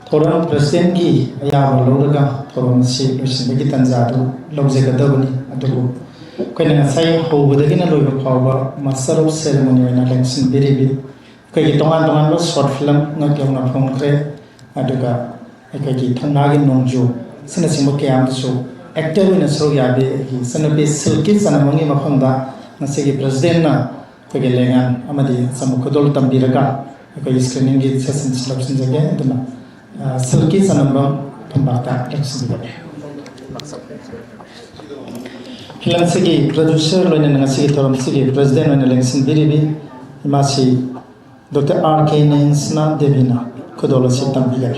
Thoran President Gi, Ayava Lodaga, Thoran Si, Lucian Tanzado, Lozega Dogani, Adobo. When I say how would the Gina Power, Master of Ceremony and Election Biribi, Kayitongan short film, not young of Hongre, Aduga, Akaki Tanagin Nonjo, Sinasimoke Amso, actor in a Soyabe, Sanabi Silkis and among him of Honda, Nasegi President, Kagelangan, Amadi, Samukodol Tambiraga, Akayi screening it sessions elections again, Silkis and among Tambata elections. Film Sigi, producer, Lenin Nasi Toram Sigi, President and election Biribi, Masi, Dr. R.K. Nayansana Devina, Kodola Sitam Biya.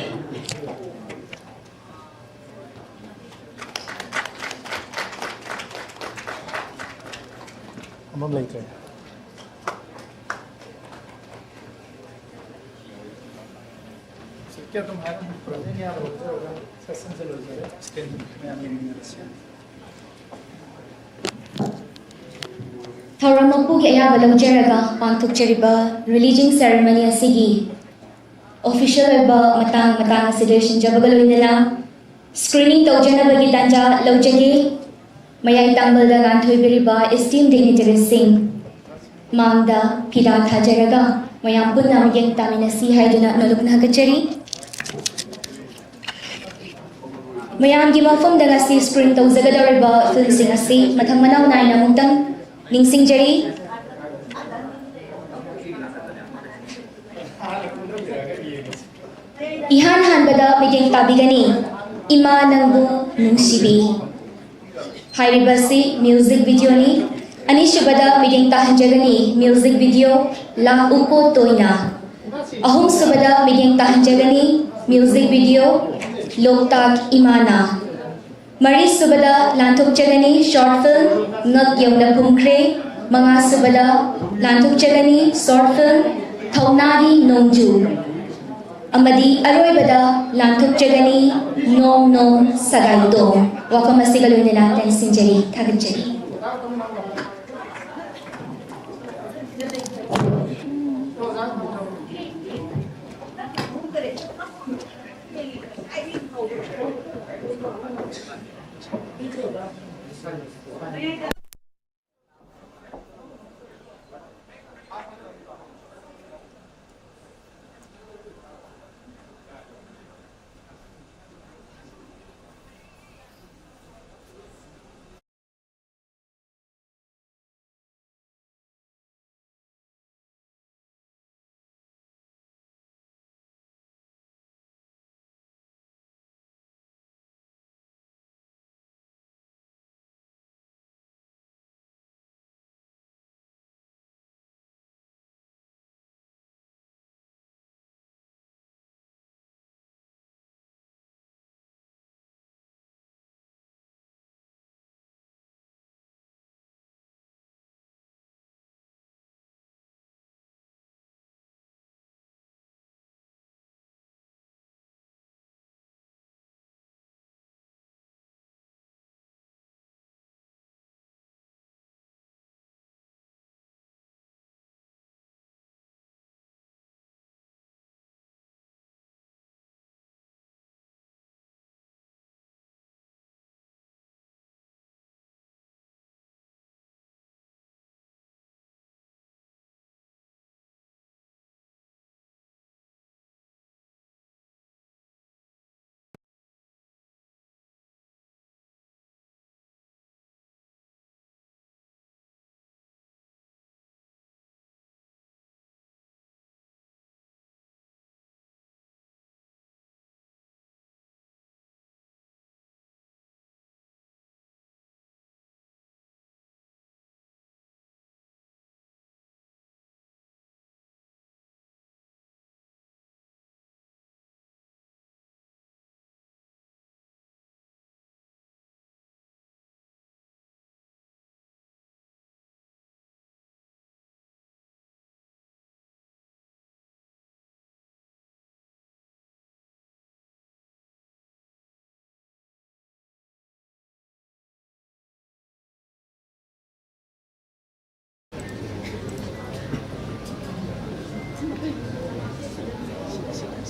Later. Thauramangpu ki ayaba laujaraga panthokchariba releasing ceremony asigi official ba matang asidation jabagaloinala screening tawjanabagi tanja laujagi mayai tangbalda ganthoibiriba esteemed dignitaries sing mangda pida thajaraga mayam punna mayeng taminasi haiduna nolokna hagachari mayam gi mafam daga si screen tawjagadoriba film sing asi mathang manaw naina mungtang Ningsing Jari Ihan Hanbada Bigeng Tabigani Ima Nangbu Nungsibi Hairibasi music video ni Anishubada Bigeng Tahanjagani music video La Upo Toina Ahum Subada Bigeng Tahanjagani music video Loktak Imana Maris Subada Lantuk Jagani short film Ngak Yawna Pumkre Mga Subada Lantuk Jagani short film Thaunari Nongju Amadi Aroy Bada Lantuk Jagani Nong Nong Sagaito Wakamasigalun nila Tensing Jari Thagachari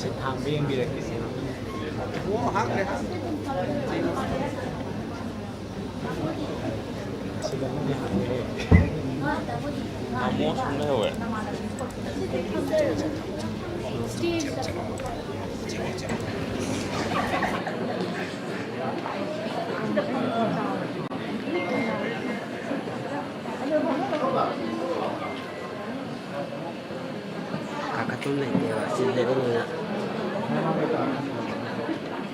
seat ꯌꯦꯡꯕꯤꯔꯛꯀꯦ 오, 하그래. 시간이 한해 아무 손해요. kakak tuh nih ya sih level nya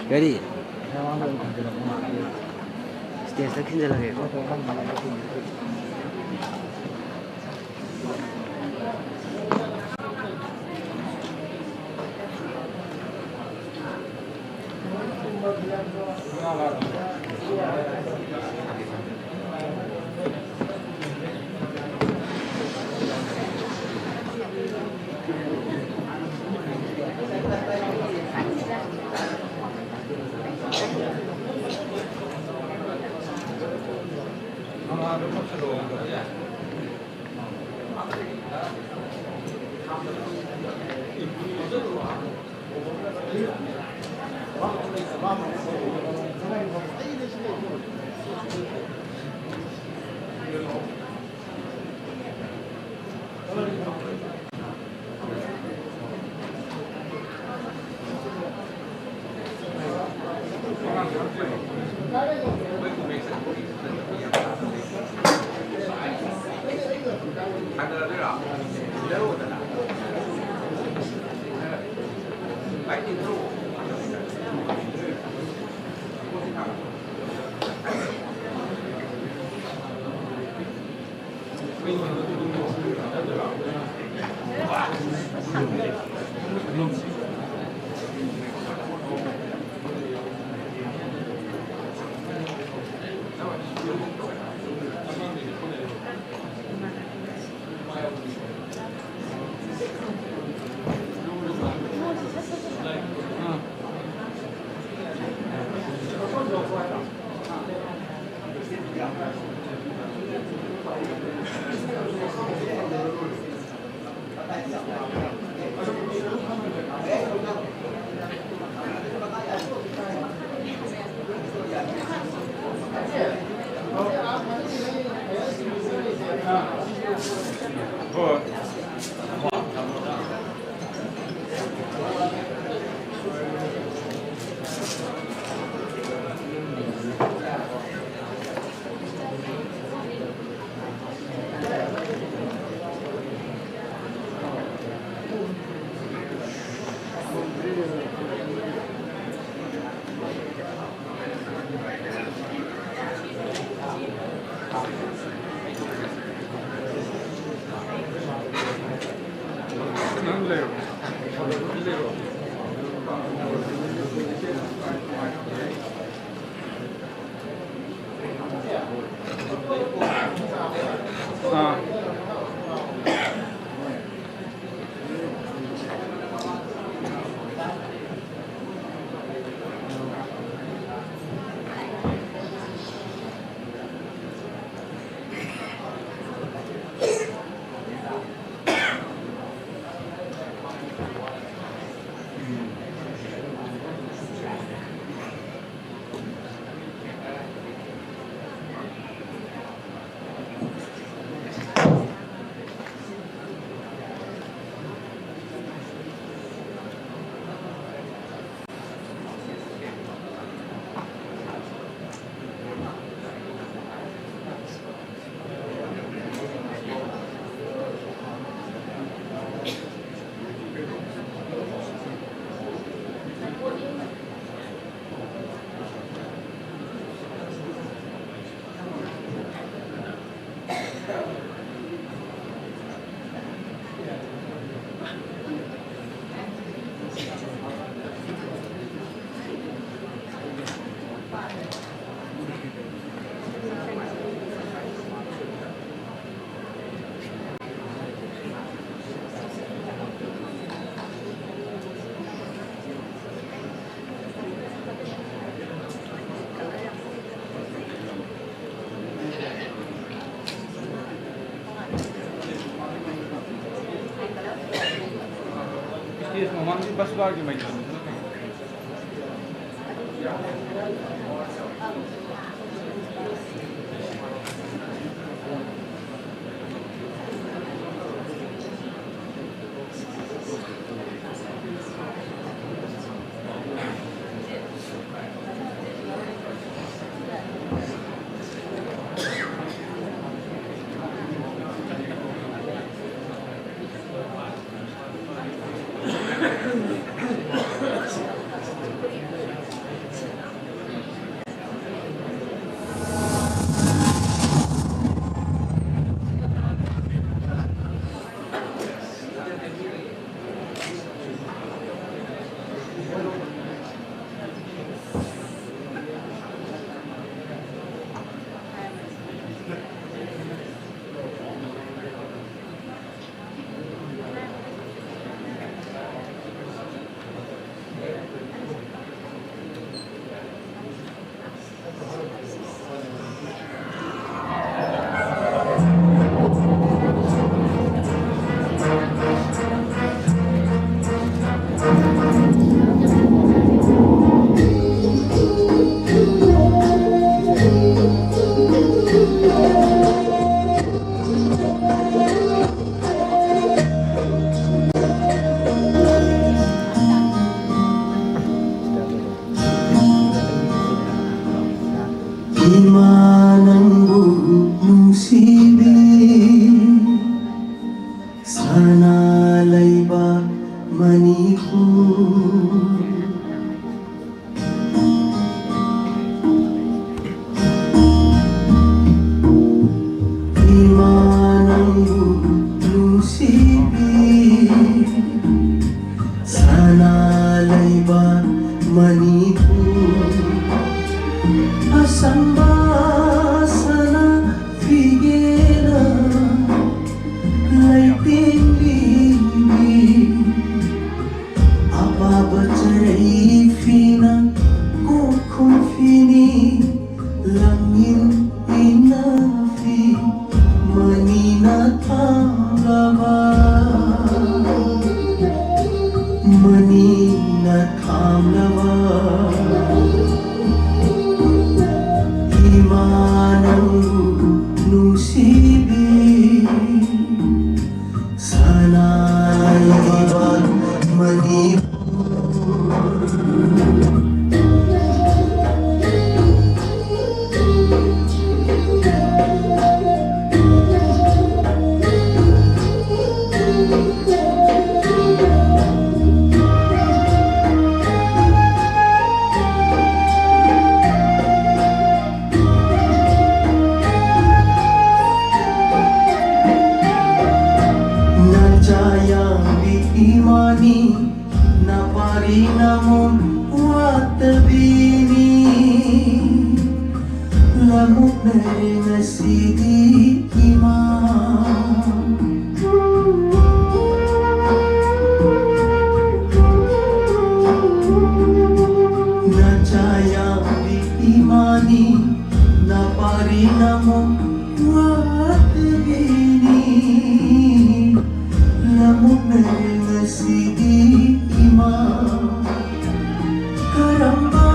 jadi setiap sekian jalan ya बस बार की मैं Imanangbu nungsibi sana layba Manipur Imanangbu nungsibi sana layba Manipur Asamba sana figueira Leiting bibi Ababacarai fina Kukun fini Langin inafi Manina tangaba Manina tangaba Imanangbu nungsibi sana layba Manipur imani na parinamon watabini lamuk na sidi iman na jaya imani na parinamon watabini lamuk na sidi iman karamba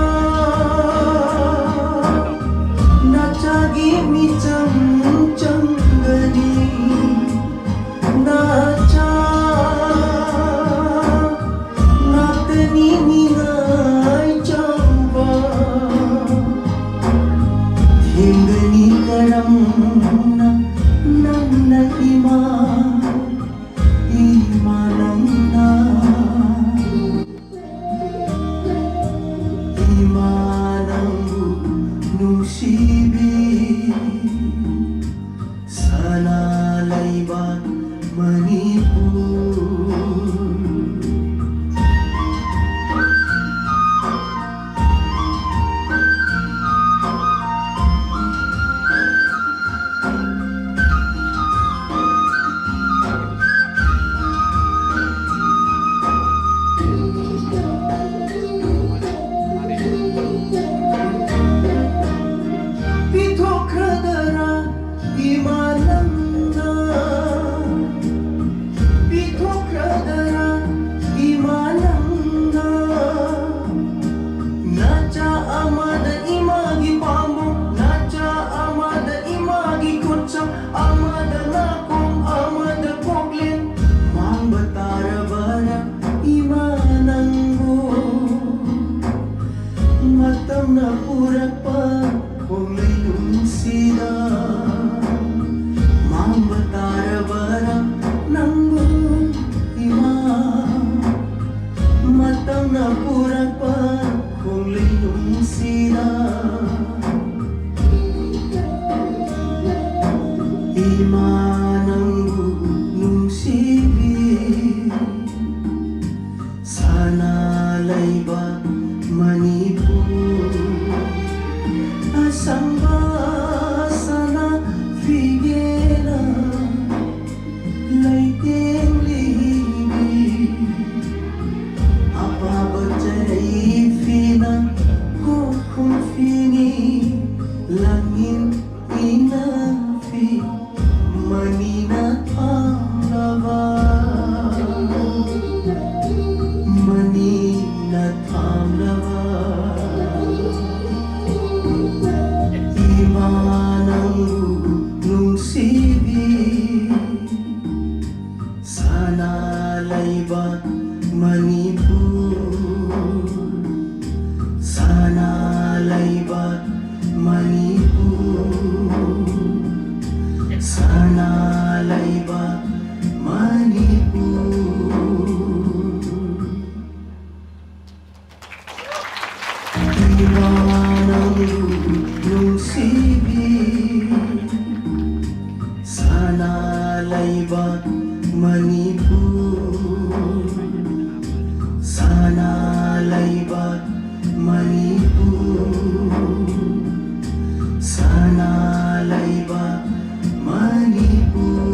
na jagi mi chang gani na cha na tani mi ngai chamba hingani karam na iman Imanangna Imanangbu nungsibi sana layba Manipur ꯃꯇꯝꯅ ꯄꯨꯔꯛꯄ ꯈꯣꯡꯂꯩꯅꯨꯡꯁꯤꯗ ꯃꯥꯡꯕ ꯇꯥꯔꯕꯔꯥ ꯅꯪꯕꯨ ꯏꯃꯥ ꯃꯇꯝꯅ ꯄꯨꯔꯛꯄ ꯈꯣꯡꯂꯩꯅꯨꯡꯁꯤꯗ 이마 낭부 뭉시비 사나라이바 마니푸 아상바 사나 피게나 라이땡리비 아빠버자이 피나 코콘피니 랑인 inafi manina thamlava manina thamlava imanang nungsibi sana layba manipur sana layba manipur sana layba manipur imanang nungsibi sana layba manipur sana layba manipur sana layba manipur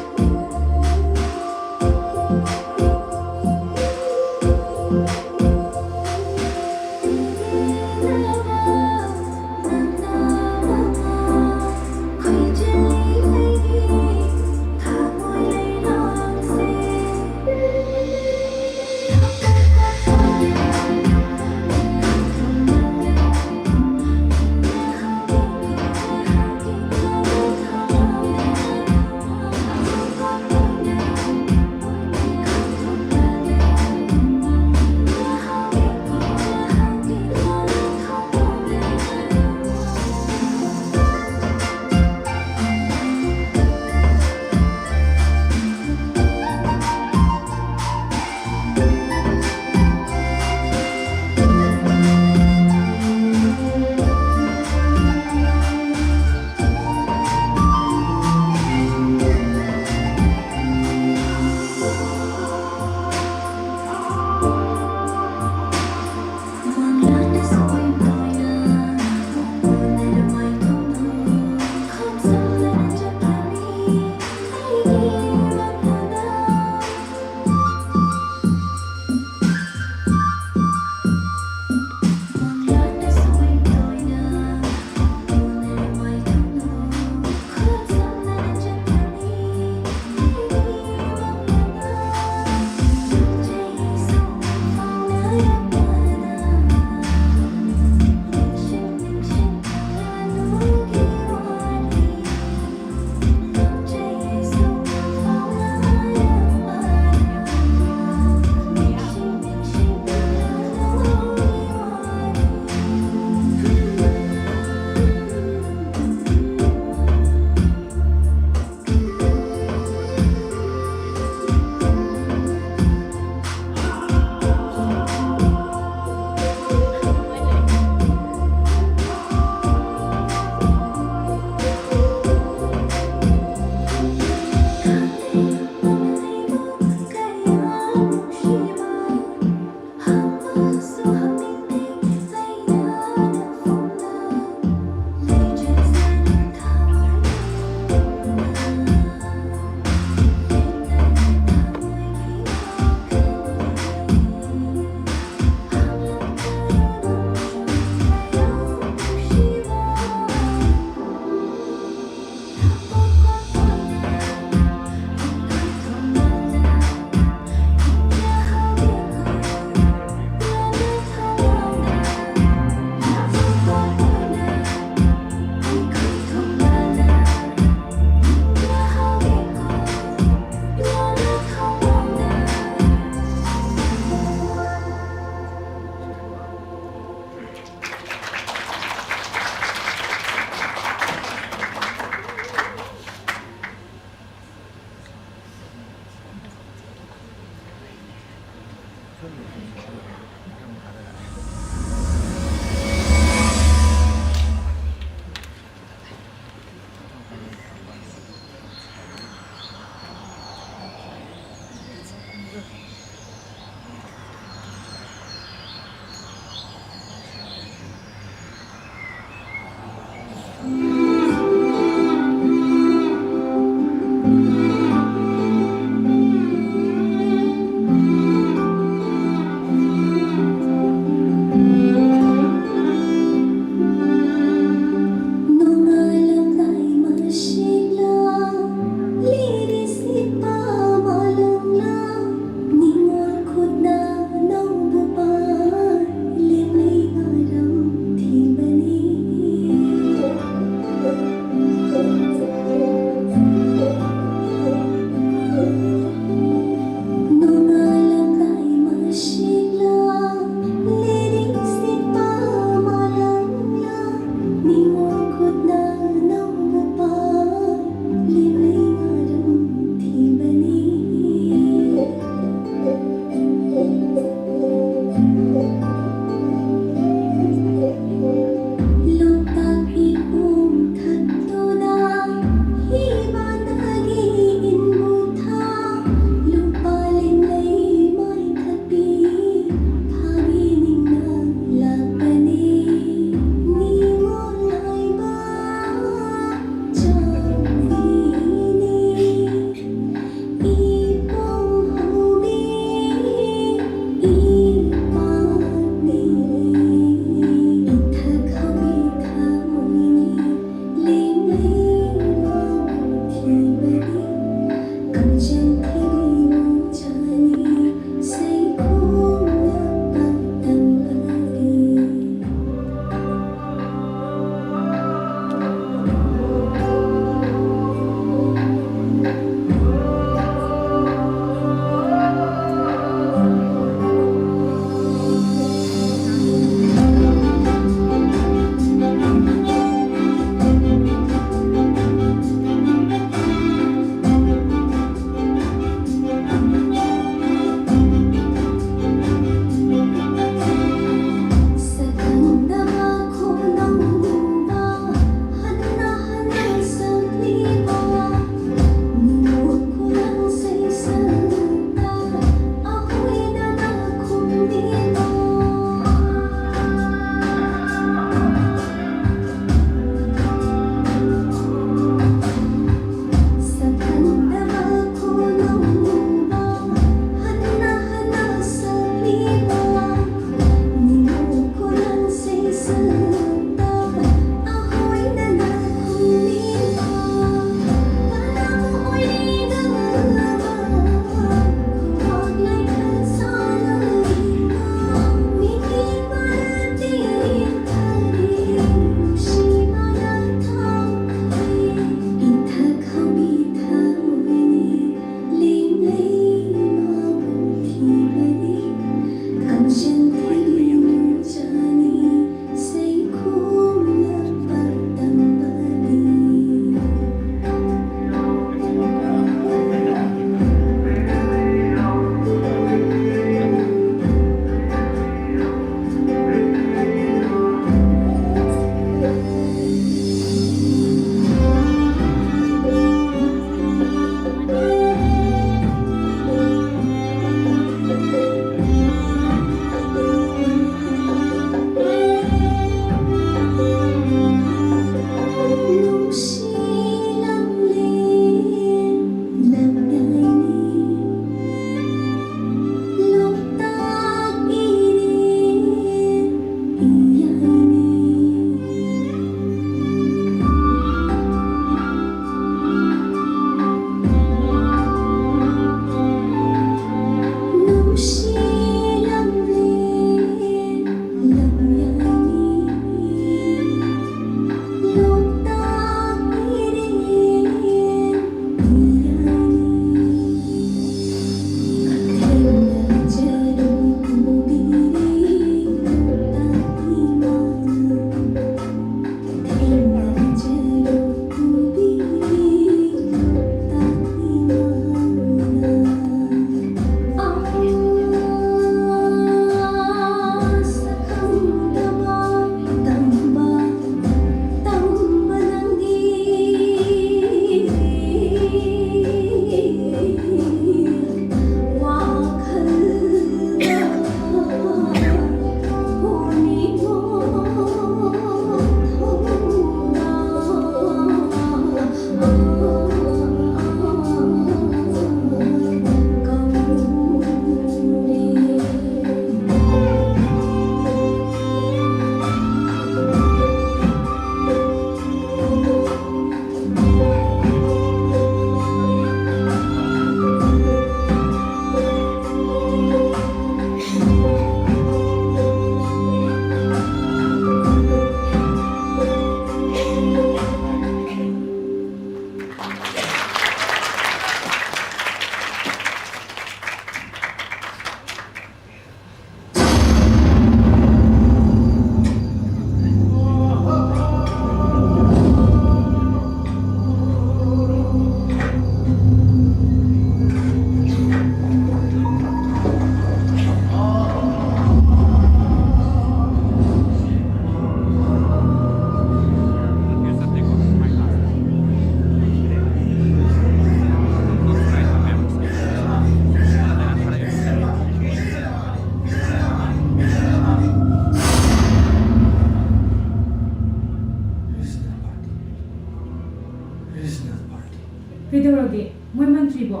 ꯀꯩꯗꯧꯔꯒꯦ ꯃꯣꯏ ꯃꯟꯇ꯭ꯔꯤꯕꯣ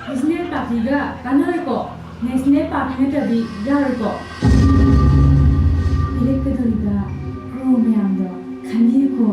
national ꯄꯥꯔꯇꯤꯒ ꯀꯥꯟꯅꯔꯣꯏꯀꯣ national party ꯅꯠꯇ꯭ꯔꯗꯤ ꯌꯥꯔꯣꯏꯀꯣ ꯏꯔꯛꯀꯗꯧꯔꯤꯕ ꯄ꯭ꯔꯣ ꯃꯌꯥꯝꯗꯣ ꯈꯟꯕꯤꯌꯨꯀꯣ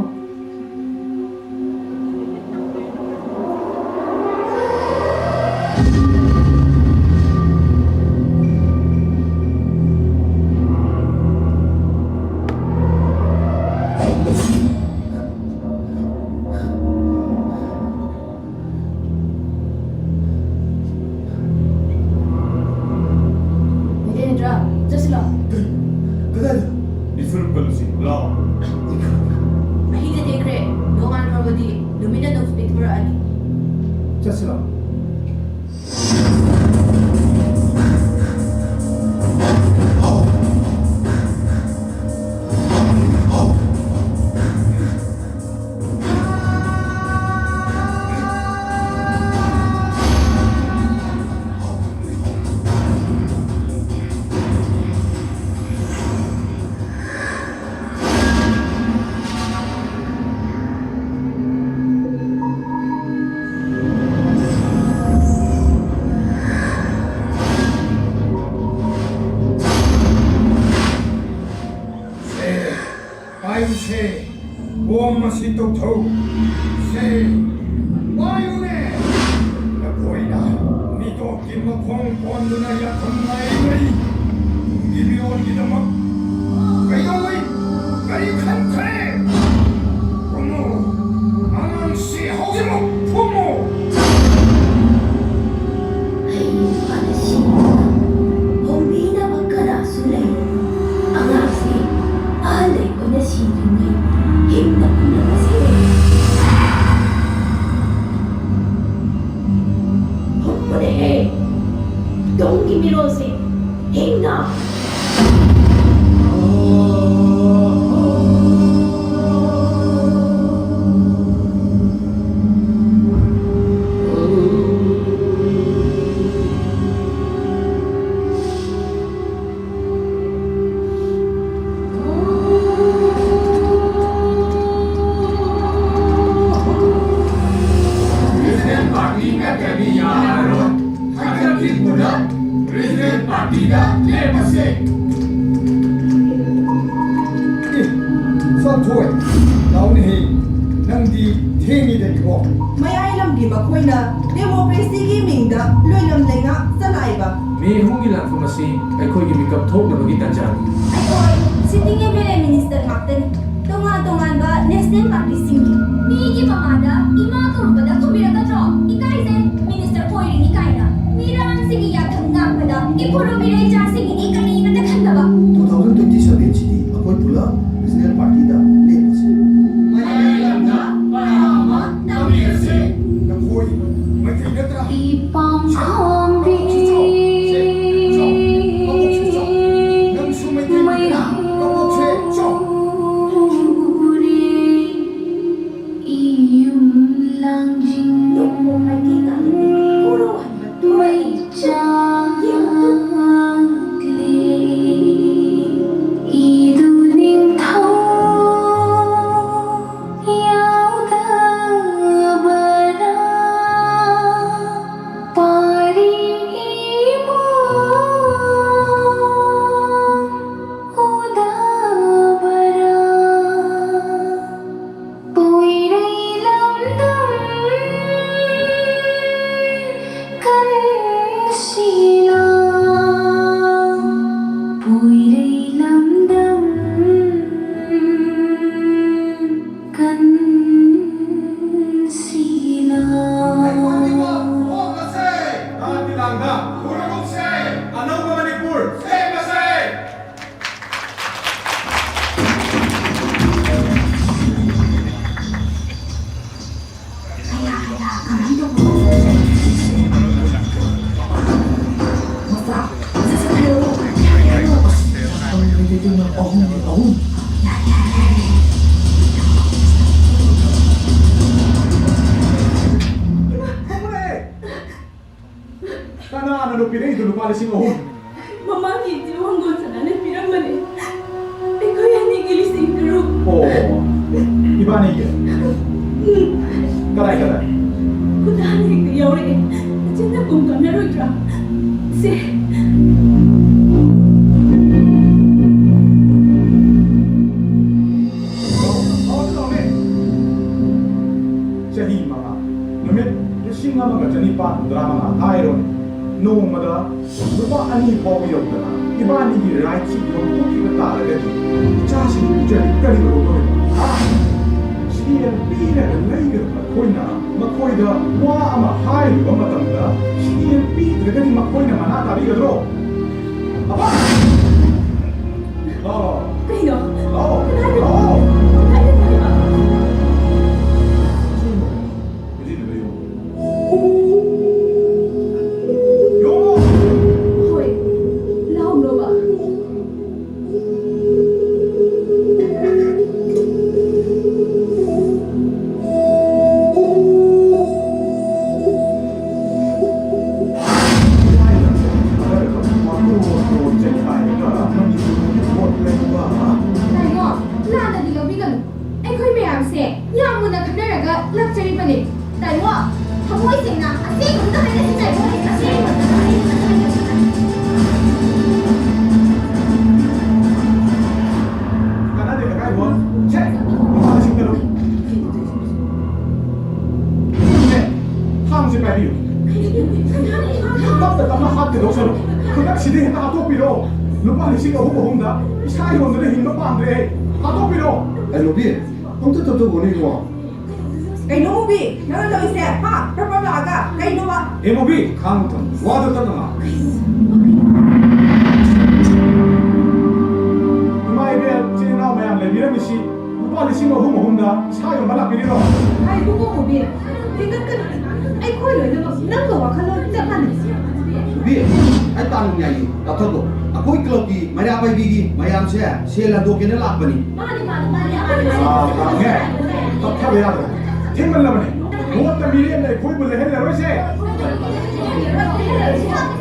노마다 누가 아니 보기였다 이반이 라이치 공포기가 따라가지 자신이 저리 거리로 오거든 시에 삐는 레이가 거이나 막거이다 와 아마 하이가 맞답니다 시에 삐들까지 막거이나 만나다리가로 아빠 그래요. Thôi, lâu rồi bà. Là gì đâu biết gần anh khơi mẹ làm xe nhà muốn là khắp nơi là cái lập chơi bên này tại ngọ không có gì nào anh sẽ cũng phải lên chạy thôi anh sẽ cũng Karena dia kakak gua, cek, mana sih kalau? Cek, hang sih pergi. Tapi tetap nak hak kedok selalu. Kita sini kita atau piro, lupa lisik aku bohong dah. Isai orang tu hindu pandai, atau piro. Anh Lô biết, ông tất tôi muốn đi qua. cái nó bị nó lời xe ha nó bao giờ cả cái nó mà Emobi, kamu tu, waduh tak nama. Imai dia cina nama yang lebih mesti, lupa lisik aku bohong dah. Isai orang balap piro. ai cũng có một việc thì tất cả anh khơi lời nó nâng vào khăn lôi chắc ăn Biết, anh ta nung nhảy, ta thật độ. À khối club gì, mày ra bay đi, mày làm xe là đồ kia nó lạc bani. Kamu nghe, tak kau berat. Timbal lah ni. Buat million ni, kau boleh hendak rasa.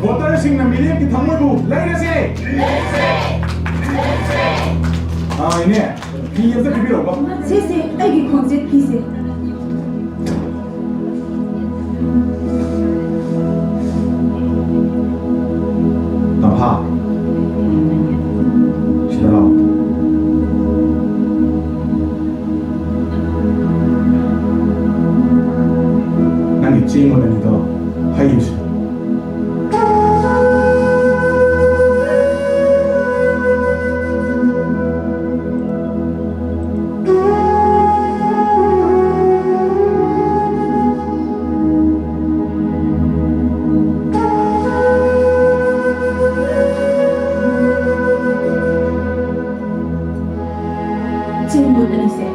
Buat sing na million kita thamai bu, lagi rasa. Ini, ini yang tu kira apa? xe anh cái con chết khi xe Tampak. Sudah lama. Nanti cing mana ni tu, hai is. trên một anh xe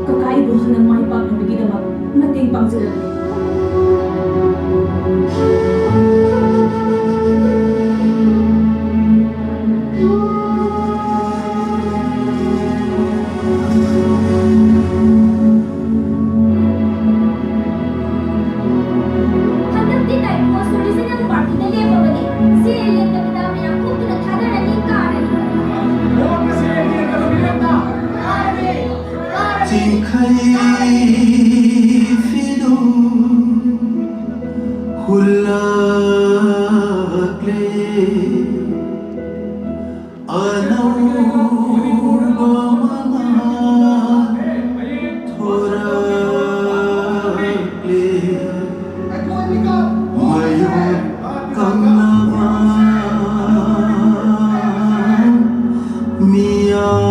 có cái ibu hanang mai pak na bigyan naman mating pang sila Hanggang din ay mo solution ng party na level ni. Si Alien na madami ang kung tinatada na ni Karen. Buat kasi ini kalau bilang tak. chỉ khay phi đô hulak le anau mama thora le mayu kamava mia